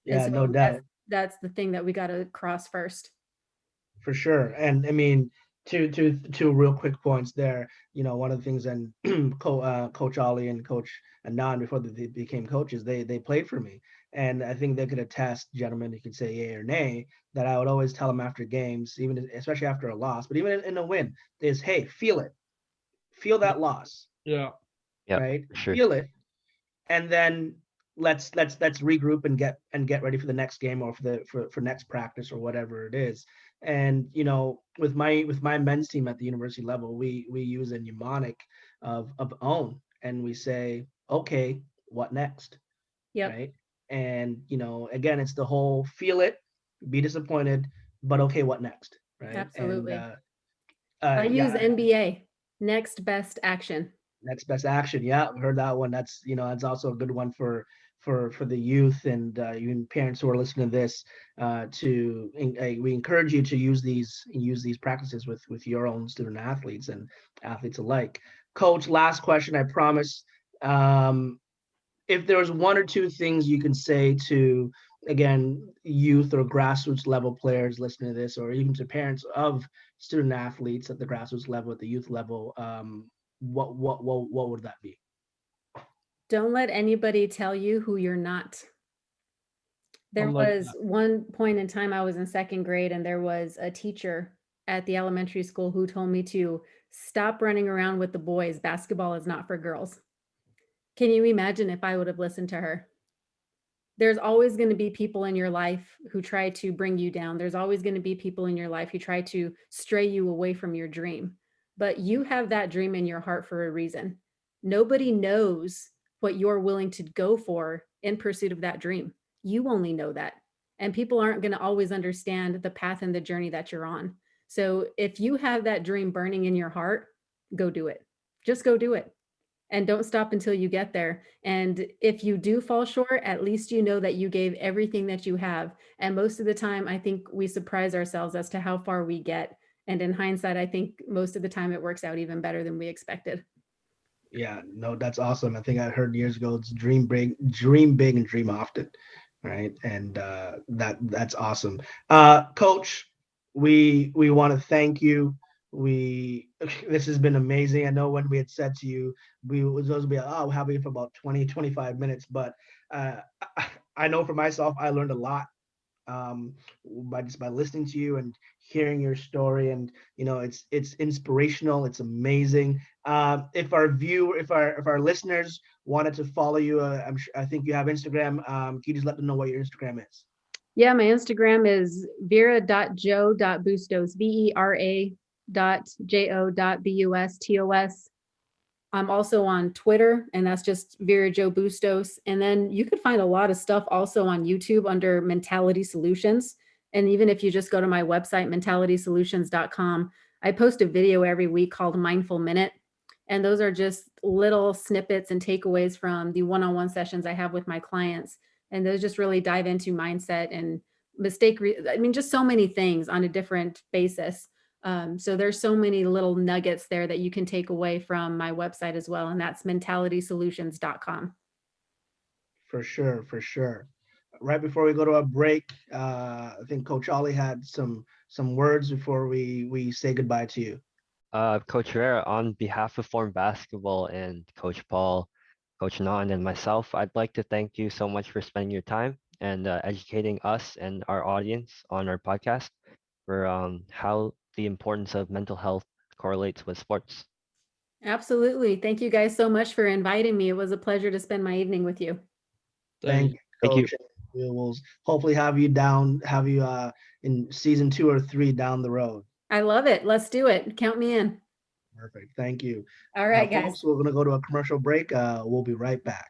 Yeah, no doubt. That's the thing that we got to cross first. For sure. And I mean, two real quick points there. One of the things, and Coach Oli and Coach Anand, before they became coaches, they played for me. And I think they could attest, gentlemen, you could say yay or nay, that I would always tell them after games, even especially after a loss, but even in a win, is, hey, feel it. Feel that loss. Yeah. Right? Sure. Feel it. And then let's regroup and get ready for the next game or for next practice or whatever it is. And with my men's team at the university level, we use a mnemonic of own, and we say, okay, what next? Yep. Right. And again, it's the whole feel it, be disappointed, but okay, what next? Right. Absolutely. And I use NBA, next best action. Next best action. Yeah, I've heard that one. That's that's also a good one for the youth and even parents who are listening to this. We encourage you to use these practices with your own student athletes and athletes alike. Coach, last question, I promise. If there was one or two things you can say to, again, youth or grassroots level players listening to this, or even to parents of student athletes at the grassroots level, at the youth level, what would that be? Don't let anybody tell you who you're not. There was one point in time I was in second grade and there was a teacher at the elementary school who told me to stop running around with the boys. Basketball is not for girls. Can you imagine if I would have listened to her? There's always going to be people in your life who try to bring you down. There's always going to be people in your life who try to stray you away from your dream. But you have that dream in your heart for a reason. Nobody knows what you're willing to go for in pursuit of that dream. You only know that. And people aren't going to always understand the path and the journey that you're on. So if you have that dream burning in your heart, go do it. Just go do it. And don't stop until you get there. And if you do fall short, at least you know that you gave everything that you have. And most of the time, I think we surprise ourselves as to how far we get. And in hindsight, I think most of the time it works out even better than we expected. Yeah, no, that's awesome. I think I heard years ago, it's dream big and dream often. Right. And that's awesome. Coach, we want to thank you. This has been amazing. I know when we had said to you, we was supposed to be, we'll have you for about 20-25 minutes, but I know for myself, I learned a lot by listening to you and hearing your story. And it's inspirational. It's amazing. If our listeners wanted to follow you, I think you have Instagram. Can you just let them know what your Instagram is? Yeah, my Instagram is vera.jo.bustos, vera.jo.bustos. I'm also on Twitter, and that's just Vera Jo Bustos. And then you could find a lot of stuff also on YouTube under Mentality Solutions. And even if you just go to my website, mentalitysolutions.com, I post a video every week called Mindful Minute. And those are just little snippets and takeaways from the one-on-one sessions I have with my clients. And those just really dive into mindset and just so many things on a different basis. So there's so many little nuggets there that you can take away from my website as well. And that's mentalitysolutions.com. For sure. Right before we go to a break, I think Coach Oli had some words before we say goodbye to you. Coach Vera, on behalf of Form Basketball and Coach Paul, Coach Anand, and myself, I'd like to thank you so much for spending your time and educating us and our audience on our podcast for how the importance of mental health correlates with sports. Absolutely. Thank you guys so much for inviting me. It was a pleasure to spend my evening with you. Thank you, Thank you. Coach. We will hopefully have you in season 2 or 3 down the road. I love it. Let's do it. Count me in. Perfect. Thank you. All right, guys. Folks, we're going to go to a commercial break. We'll be right back.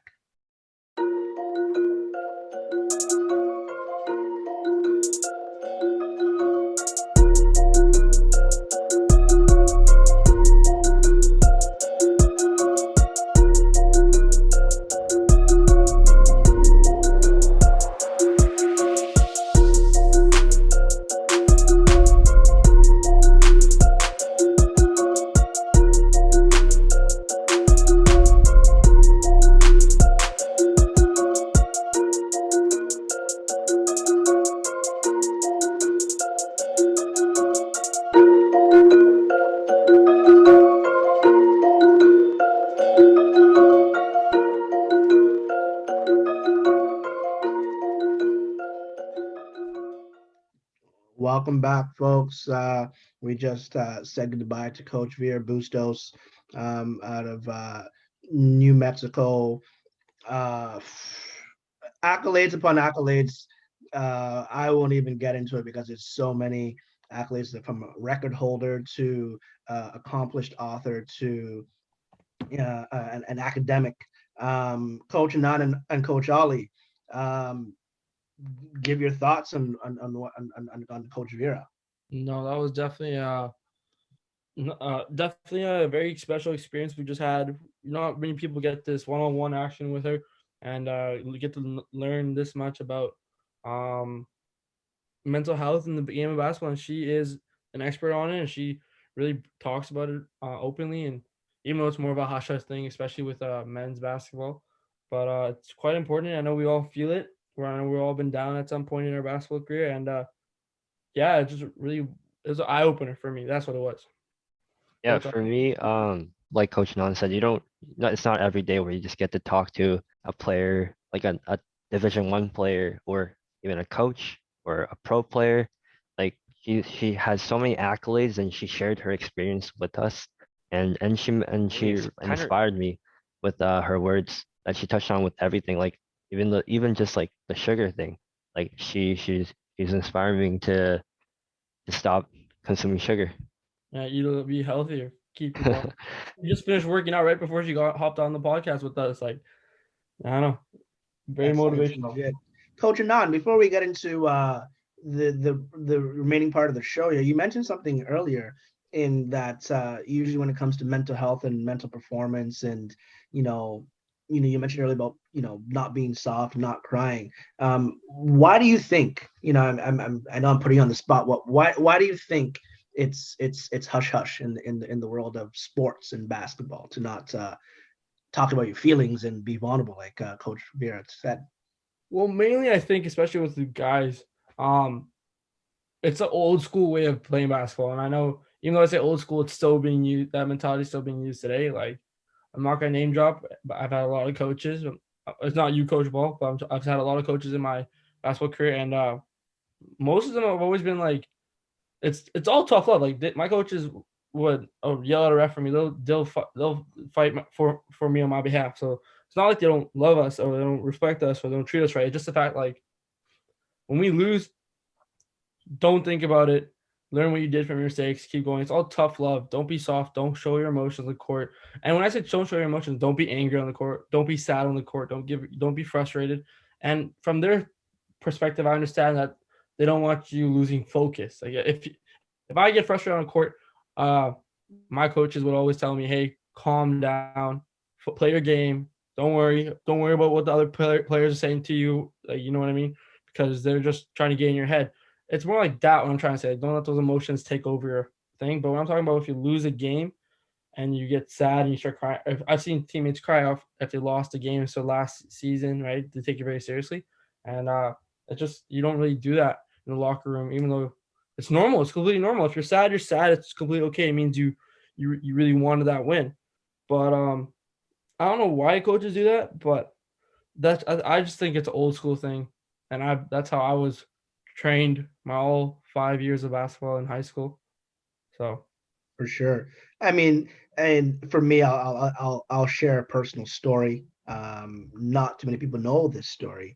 Welcome back, folks. We just said goodbye to Coach Vera Jo Bustos out of New Mexico. Accolades upon accolades. I won't even get into it because it's so many accolades, from a record holder to accomplished author to an academic. Coach Anand and Coach Oli, give your thoughts on Coach Vera. No, that was definitely a very special experience we just had. Not many people get this one-on-one action with her, and get to learn this much about mental health in the game of basketball. And she is an expert on it, and she really talks about it openly. And even though it's more of a hush-hush thing, especially with men's basketball, but it's quite important. I know we all feel it. We've all been down at some point in our basketball career, and yeah, it just really, it was an eye opener for me. That's what it was. Yeah, for me, like Coach Anand said, it's not every day where you just get to talk to a player, like a Division I player, or even a coach or a pro player. Like she has so many accolades, and she shared her experience with us, and she inspired me with her words that she touched on with everything, like even just like the sugar thing. Like she's inspiring me to stop consuming sugar. Yeah, you'll be healthier. Keep you just finished working out right before she hopped on the podcast with us. Like, I don't know, very motivational. Good. Coach Anand, before we get into the remaining part of the show, you mentioned something earlier in that usually when it comes to mental health and mental performance, and you mentioned earlier about not being soft, not crying. Why do you think? I know I'm putting you on the spot. Why do you think it's hush hush in the world of sports and basketball to not talk about your feelings and be vulnerable, like Coach Vera said? Well, mainly I think, especially with the guys, it's an old school way of playing basketball. And I know, even though I say old school, it's still being used. That mentality is still being used today. Like, I'm not gonna name drop, but I've had a lot of coaches. It's not you, Coach Ball, but I've had a lot of coaches in my basketball career, and most of them have always been like, it's all tough love. Like, my coaches would yell at a ref for me. They'll fight for me on my behalf. So it's not like they don't love us or they don't respect us or they don't treat us right. It's just the fact, like, when we lose, don't think about it. Learn what you did from your mistakes. Keep going. It's all tough love. Don't be soft. Don't show your emotions on the court. And when I say don't show your emotions, don't be angry on the court. Don't be sad on the court. Don't be frustrated. And from their perspective, I understand that they don't want you losing focus. Like, if I get frustrated on the court, my coaches would always tell me, "Hey, calm down. Play your game. Don't worry about what the other players are saying to you. Like, you know what I mean? Because they're just trying to get in your head." It's more like that, what I'm trying to say. Don't let those emotions take over your thing. But what I'm talking about, if you lose a game and you get sad and you start crying, I've seen teammates cry off if they lost a game. So last season, right, they take it very seriously. And it's just, you don't really do that in the locker room, even though it's normal. It's completely normal. If you're sad, you're sad. It's completely okay. It means you really wanted that win. But I don't know why coaches do that, but I just think it's an old school thing. And that's how I was trained my all 5 years of basketball in high school. So For sure. I mean, and for me, I'll share a personal story. Not too many people know this story.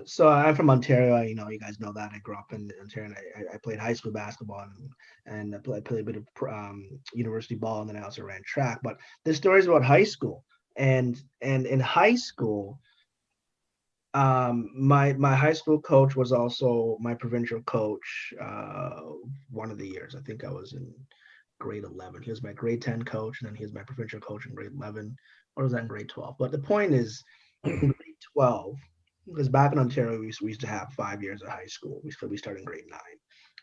So I'm from Ontario. You know, you guys know that. I grew up in Ontario. And I played high school basketball and I played a bit of university ball, and then I also ran track. But this story is about high school. And in high school, my high school coach was also my provincial coach. One of the years, I think I was in grade 11. He was my grade 10 coach, and then he was my provincial coach in grade 11. Or was that in grade 12? But the point is, in grade 12, because back in Ontario, we used to have 5 years of high school. We started in grade 9.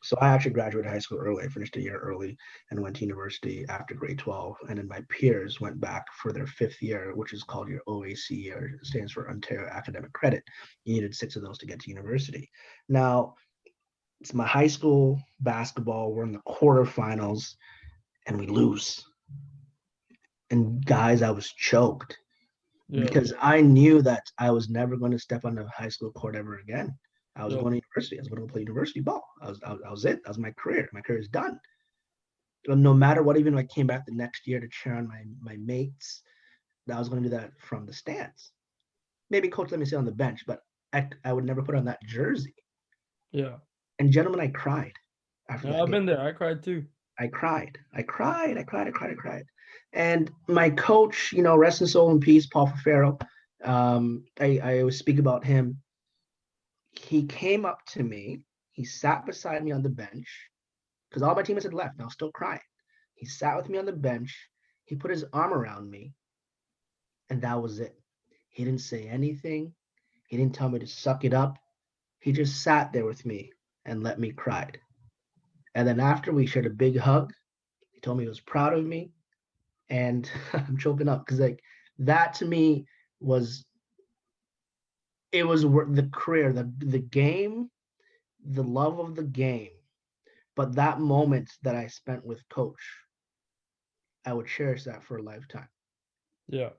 So I actually graduated high school early. I finished a year early and went to university after grade 12. And then my peers went back for their 5th year, which is called your OAC, or it stands for Ontario Academic Credit. You needed 6 of those to get to university. Now, it's my high school basketball. We're in the quarterfinals and we lose. And guys, I was choked because I knew that I was never going to step on the high school court ever again. I was going to university. I was going to play university ball. I was it. That was my career. My career is done. But no matter what, even if I came back the next year to cheer on my mates, I was going to do that from the stands. Maybe coach let me sit on the bench, but I would never put on that jersey. Yeah. And gentlemen, I cried after that I've game. been there. I cried too. I cried. And my coach, you know, rest his soul in peace, Paul Fafaro. I always speak about him. He came up to me. He sat beside me on the bench because all my teammates had left. And I was still crying. He sat with me on the bench. He put his arm around me, and that was it. He didn't say anything. He didn't tell me to suck it up. He just sat there with me and let me cry. And then after, we shared a big hug. He told me he was proud of me. And I'm choking up because like that to me was the career, the game, the love of the game. But that moment that I spent with coach, I would cherish that for a lifetime. Yeah.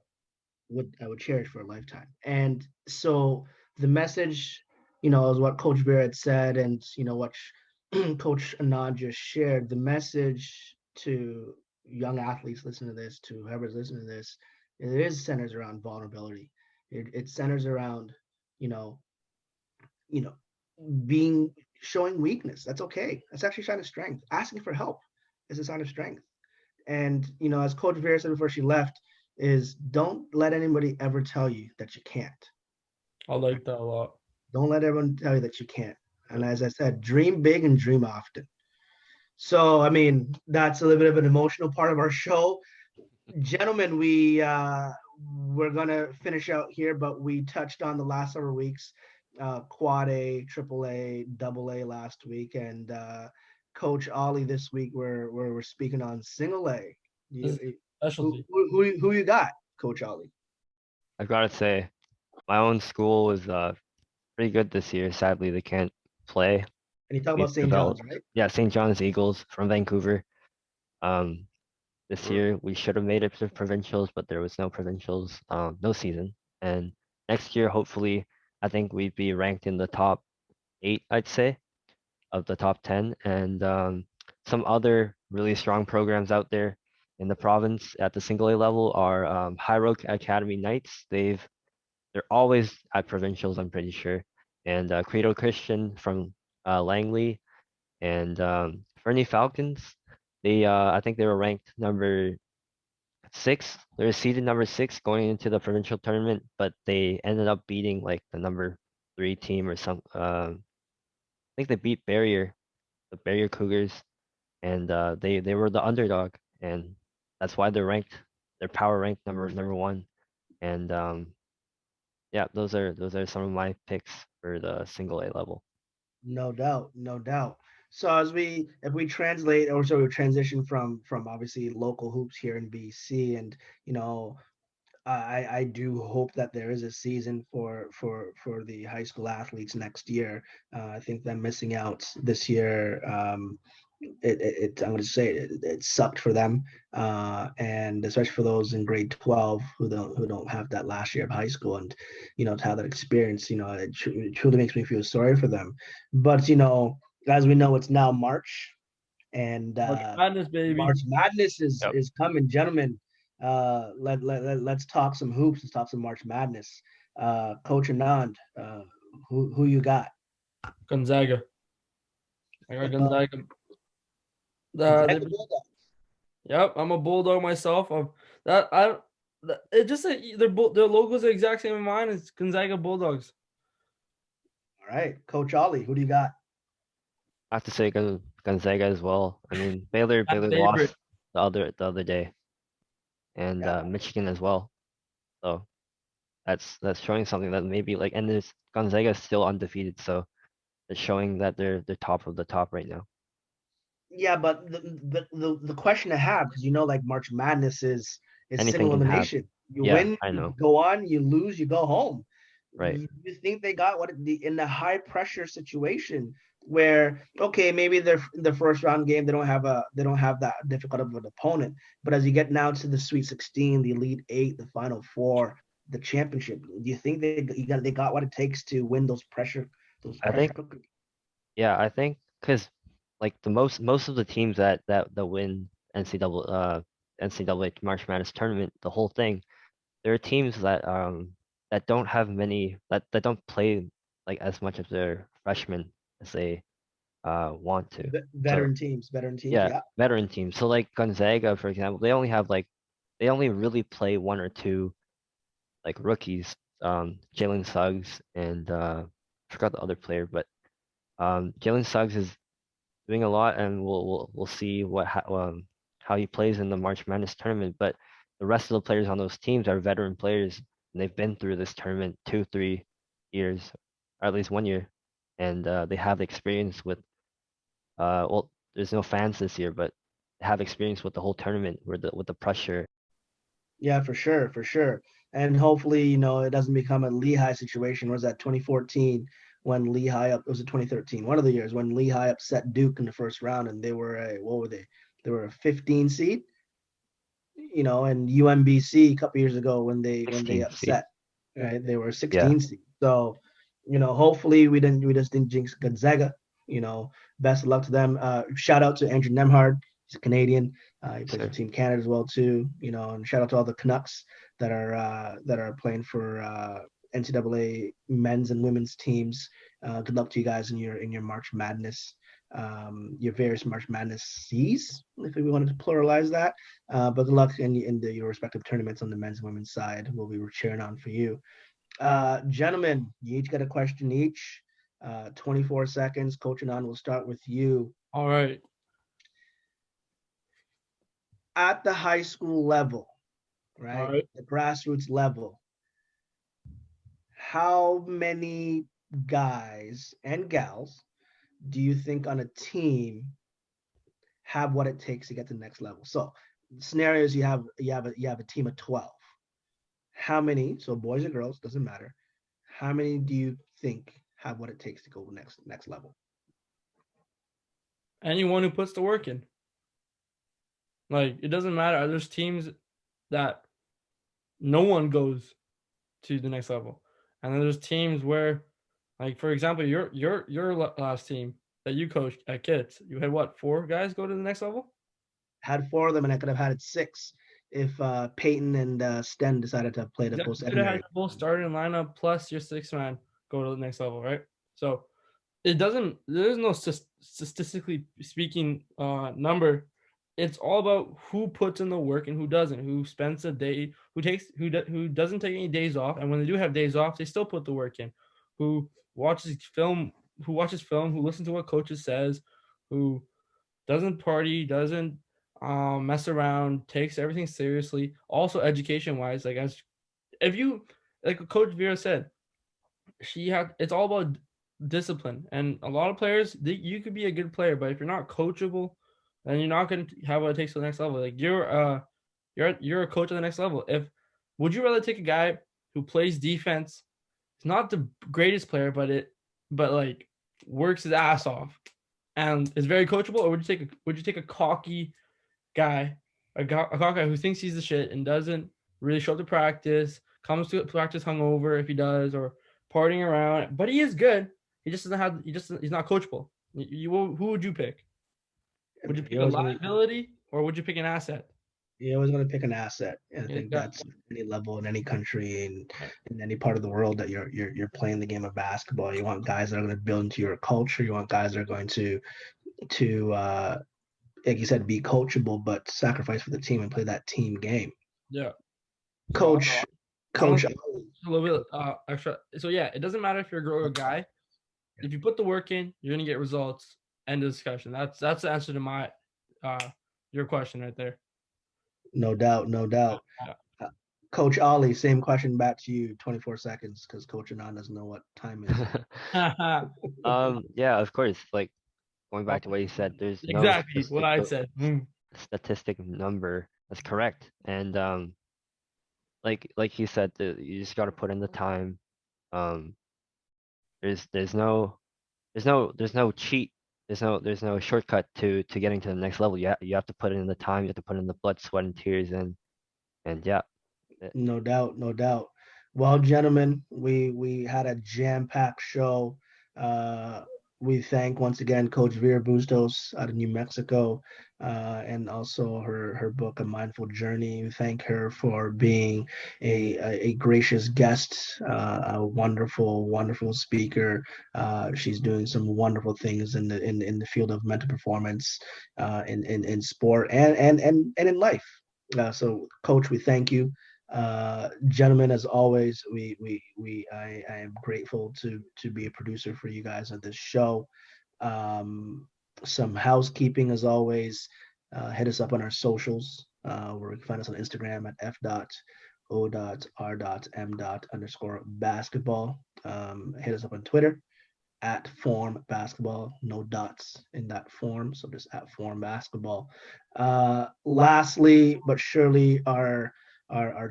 I would cherish for a lifetime. And so the message, you know, is what Coach Vera had said, and you know what Coach Anand just shared. The message to young athletes listening to this, to whoever's listening to this, it is centers around vulnerability. It centers around, you know, showing weakness. That's okay. That's actually a sign of strength. Asking for help is a sign of strength. And you know, as Coach Vera said before she left, is don't let anybody ever tell you that you can't. I like that a lot. Don't let everyone tell you that you can't. And as I said, dream big and dream often. So, I mean, that's a little bit of an emotional part of our show. Gentlemen, we're going to finish out here, but we touched on the last several weeks, quad A, triple A, double A last week. And Coach Oli this week, we're speaking on single A. Specialty. Who you got, Coach Oli? I've got to say, my own school was pretty good this year. Sadly, they can't play. And you talk We about St. John's, right? Yeah, St. John's Eagles from Vancouver. This year we should have made it to provincials, but there was no provincials, no season. And next year, hopefully, I think we'd be ranked in the top 8, I'd say, of the top 10. And some other really strong programs out there in the province at the single A level are High Road Academy Knights. They're always at provincials, I'm pretty sure. And Credo Christian from Langley, and Fernie Falcons. I think they were ranked number 6. They were seeded number 6 going into the provincial tournament, but they ended up beating like the number 3 team or some. I think they beat the Barrier Cougars, and they were the underdog, and that's why they're ranked. They're power ranked number 1, and yeah, those are some of my picks for the single A level. No doubt. So if we translate, or so we transition from obviously local hoops here in BC, and you know, I do hope that there is a season for the high school athletes next year. I think them missing out this year, I'm going to say it sucked for them, and especially for those in grade 12 who don't have that last year of high school, and you know, to have that experience, you know, it truly makes me feel sorry for them. But you know, as we know, it's now March. And March Madness, baby. March Madness is Yep. is coming, gentlemen. Let's talk some hoops. Let's talk some March Madness. Coach Anand, who you got? Gonzaga. I got Gonzaga. Gonzaga Bulldogs. Yep, I'm a Bulldog myself. It just their logos are the exact same as mine. It's Gonzaga Bulldogs. All right, Coach Oli, who do you got? I have to say Gonzaga as well. I mean, Baylor favorite. lost the other day, and Yeah. Michigan as well. So that's showing something that maybe like, and there's Gonzaga is still undefeated, so it's showing that they're top of the top right now. Yeah, but the question I have, because like March Madness is Anything single can happen. elimination. You Yeah, win, I you know. go on, you lose, you go home. Right. You think they got in the high pressure situation where, okay, maybe they're the first round game, they don't have that difficult of an opponent, but as you get now to the Sweet 16, the Elite Eight, the Final Four, the championship, do you think they got what it takes to win those pressure I think, cookers? yeah, I think because like the most of the teams that win NCAA March Madness tournament, the whole thing, there are teams that don't have many that don't play like as much of their freshmen as they want to. Veteran teams, Yeah, yeah. veteran teams. So like Gonzaga, for example, they only really play one or two like rookies, Jalen Suggs and I forgot the other player, but Jalen Suggs is doing a lot, and we'll see how he plays in the March Madness tournament. But the rest of the players on those teams are veteran players, and they've been through this tournament 2-3 years, or at least 1 year, and they have experience with well, there's no fans this year, but they have experience with the whole tournament with the pressure. Yeah, for sure. And hopefully, it doesn't become a Lehigh situation. Was that 2014 when Lehigh it was 2013, one of the years when Lehigh upset Duke in the first round, and they were what were they? They were a 15 seed. And UMBC a couple years ago when they 16 seed. upset, right? They were a 16 Yeah. seed. So, hopefully we just didn't jinx Gonzaga. Best of luck to them. Shout out to Andrew Nemhard. He's a Canadian. He plays for Team Canada as well too. And shout out to all the Canucks that are playing for NCAA men's and women's teams. Good luck to you guys in your March Madness, your various March Madness C's, if we wanted to pluralize that. But good luck in your respective tournaments on the men's and women's side. We'll be cheering on for you. Gentlemen, you each got a question each. 24 seconds. Coach Anand, we'll start with you. All right. At the high school level, right? All right. The grassroots level, how many guys and gals do you think on a team have what it takes to get to the next level? So scenarios, you have a team of 12. How many, so boys or girls, doesn't matter. How many do you think have what it takes to go next level? Anyone who puts the work in. Like, it doesn't matter. There's teams that no one goes to the next level. And then there's teams where, like, for example, your last team that you coached at Kids, you had what, 4 guys go to the next level? Had 4 of them, and I could have had 6 if Peyton and Sten decided to play the post. You could have had the full starting lineup plus your 6th man go to the next level, right? So there's no statistically speaking number. It's all about who puts in the work and who doesn't, who spends a day, who doesn't take any days off, and when they do have days off, they still put the work in, who watches film, who listens to what coaches says, who doesn't party, doesn't mess around, takes everything seriously. Also education wise, like Coach Vera said, it's all about discipline. And a lot of players, you could be a good player, but if you're not coachable, then you're not going to have what it takes to the next level. Like you're a coach at the next level. Would you rather take a guy who plays defense, is not the greatest player, but like works his ass off and is very coachable, or would you take a cocky guy, a cocky guy who thinks he's the shit and doesn't really show up to practice, comes to practice hungover if he does, or partying around, but he is good. He just doesn't have. He's not coachable. Who would you pick? Would you pick You're a always gonna, liability or would you pick an asset? you're always gonna pick an asset, and I Yeah, think that's any level in any country and in any part of the world that you're playing the game of basketball. You want guys that are going to build into your culture. You want guys that are going to like you said, be coachable, but sacrifice for the team and play that team game. Yeah. So, Coach, I don't Coach, think a little bit extra. So yeah, it doesn't matter if you're a girl or a guy. If you put the work in, you're gonna get results. End of discussion. That's the answer to my your question right there. no doubt, no doubt. Coach Oli, same question back to you. 24 seconds, because Coach Anand doesn't know what time is. Yeah, of course. Like going back to what you said, there's no Exactly what I said. statistic number that's correct. And like he said, you just got to put in the time. Um, there's no cheat. There's no shortcut to getting to the next level. You have to put in the time. You have to put in the blood, sweat, and tears, and yeah. No doubt, no doubt. Well, gentlemen, we had a jam-packed show. We thank once again Coach Vera Bustos out of New Mexico, and also her book, A Mindful Journey. We thank her for being a gracious guest, a wonderful speaker. She's doing some wonderful things in the field of mental performance, in sport and in life. So, Coach, we thank you. Gentlemen, as always, I am grateful to be a producer for you guys of this show. Some housekeeping as always. Hit us up on our socials, where you can find us on Instagram at f.o.r.m._basketball. Hit us up on Twitter at form basketball, no dots in that form, so just at form basketball. Lastly, but surely, our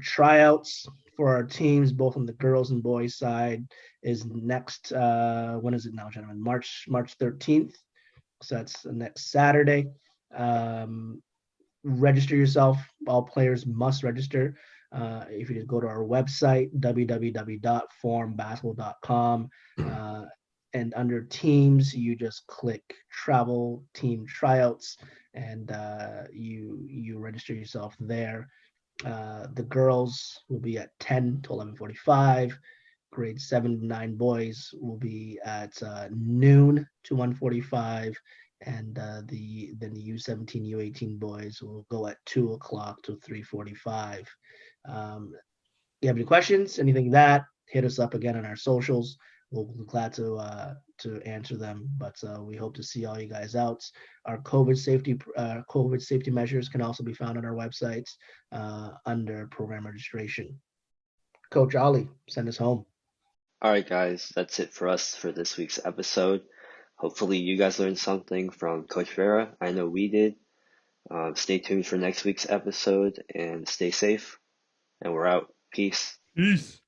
tryouts for our teams, both on the girls and boys side, is next. When is it now, gentlemen? March 13th. So that's next Saturday. Register yourself. All players must register. If you just go to our website, www.formbasketball.com, and under teams, you just click travel team tryouts, and you register yourself there. The girls will be at 10 to 11:45. Grade 7 to 9 boys will be at noon to 1:45, and then the U17, U18 boys will go at 2 o'clock to 3:45. You have any questions, anything that, hit us up again on our socials. We'll be glad to answer them. But we hope to see all you guys out. Our COVID safety measures can also be found on our websites under program registration. Coach Oli, send us home. All right, guys, that's it for us for this week's episode. Hopefully, you guys learned something from Coach Vera. I know we did. Stay tuned for next week's episode and stay safe. And we're out. Peace. Peace.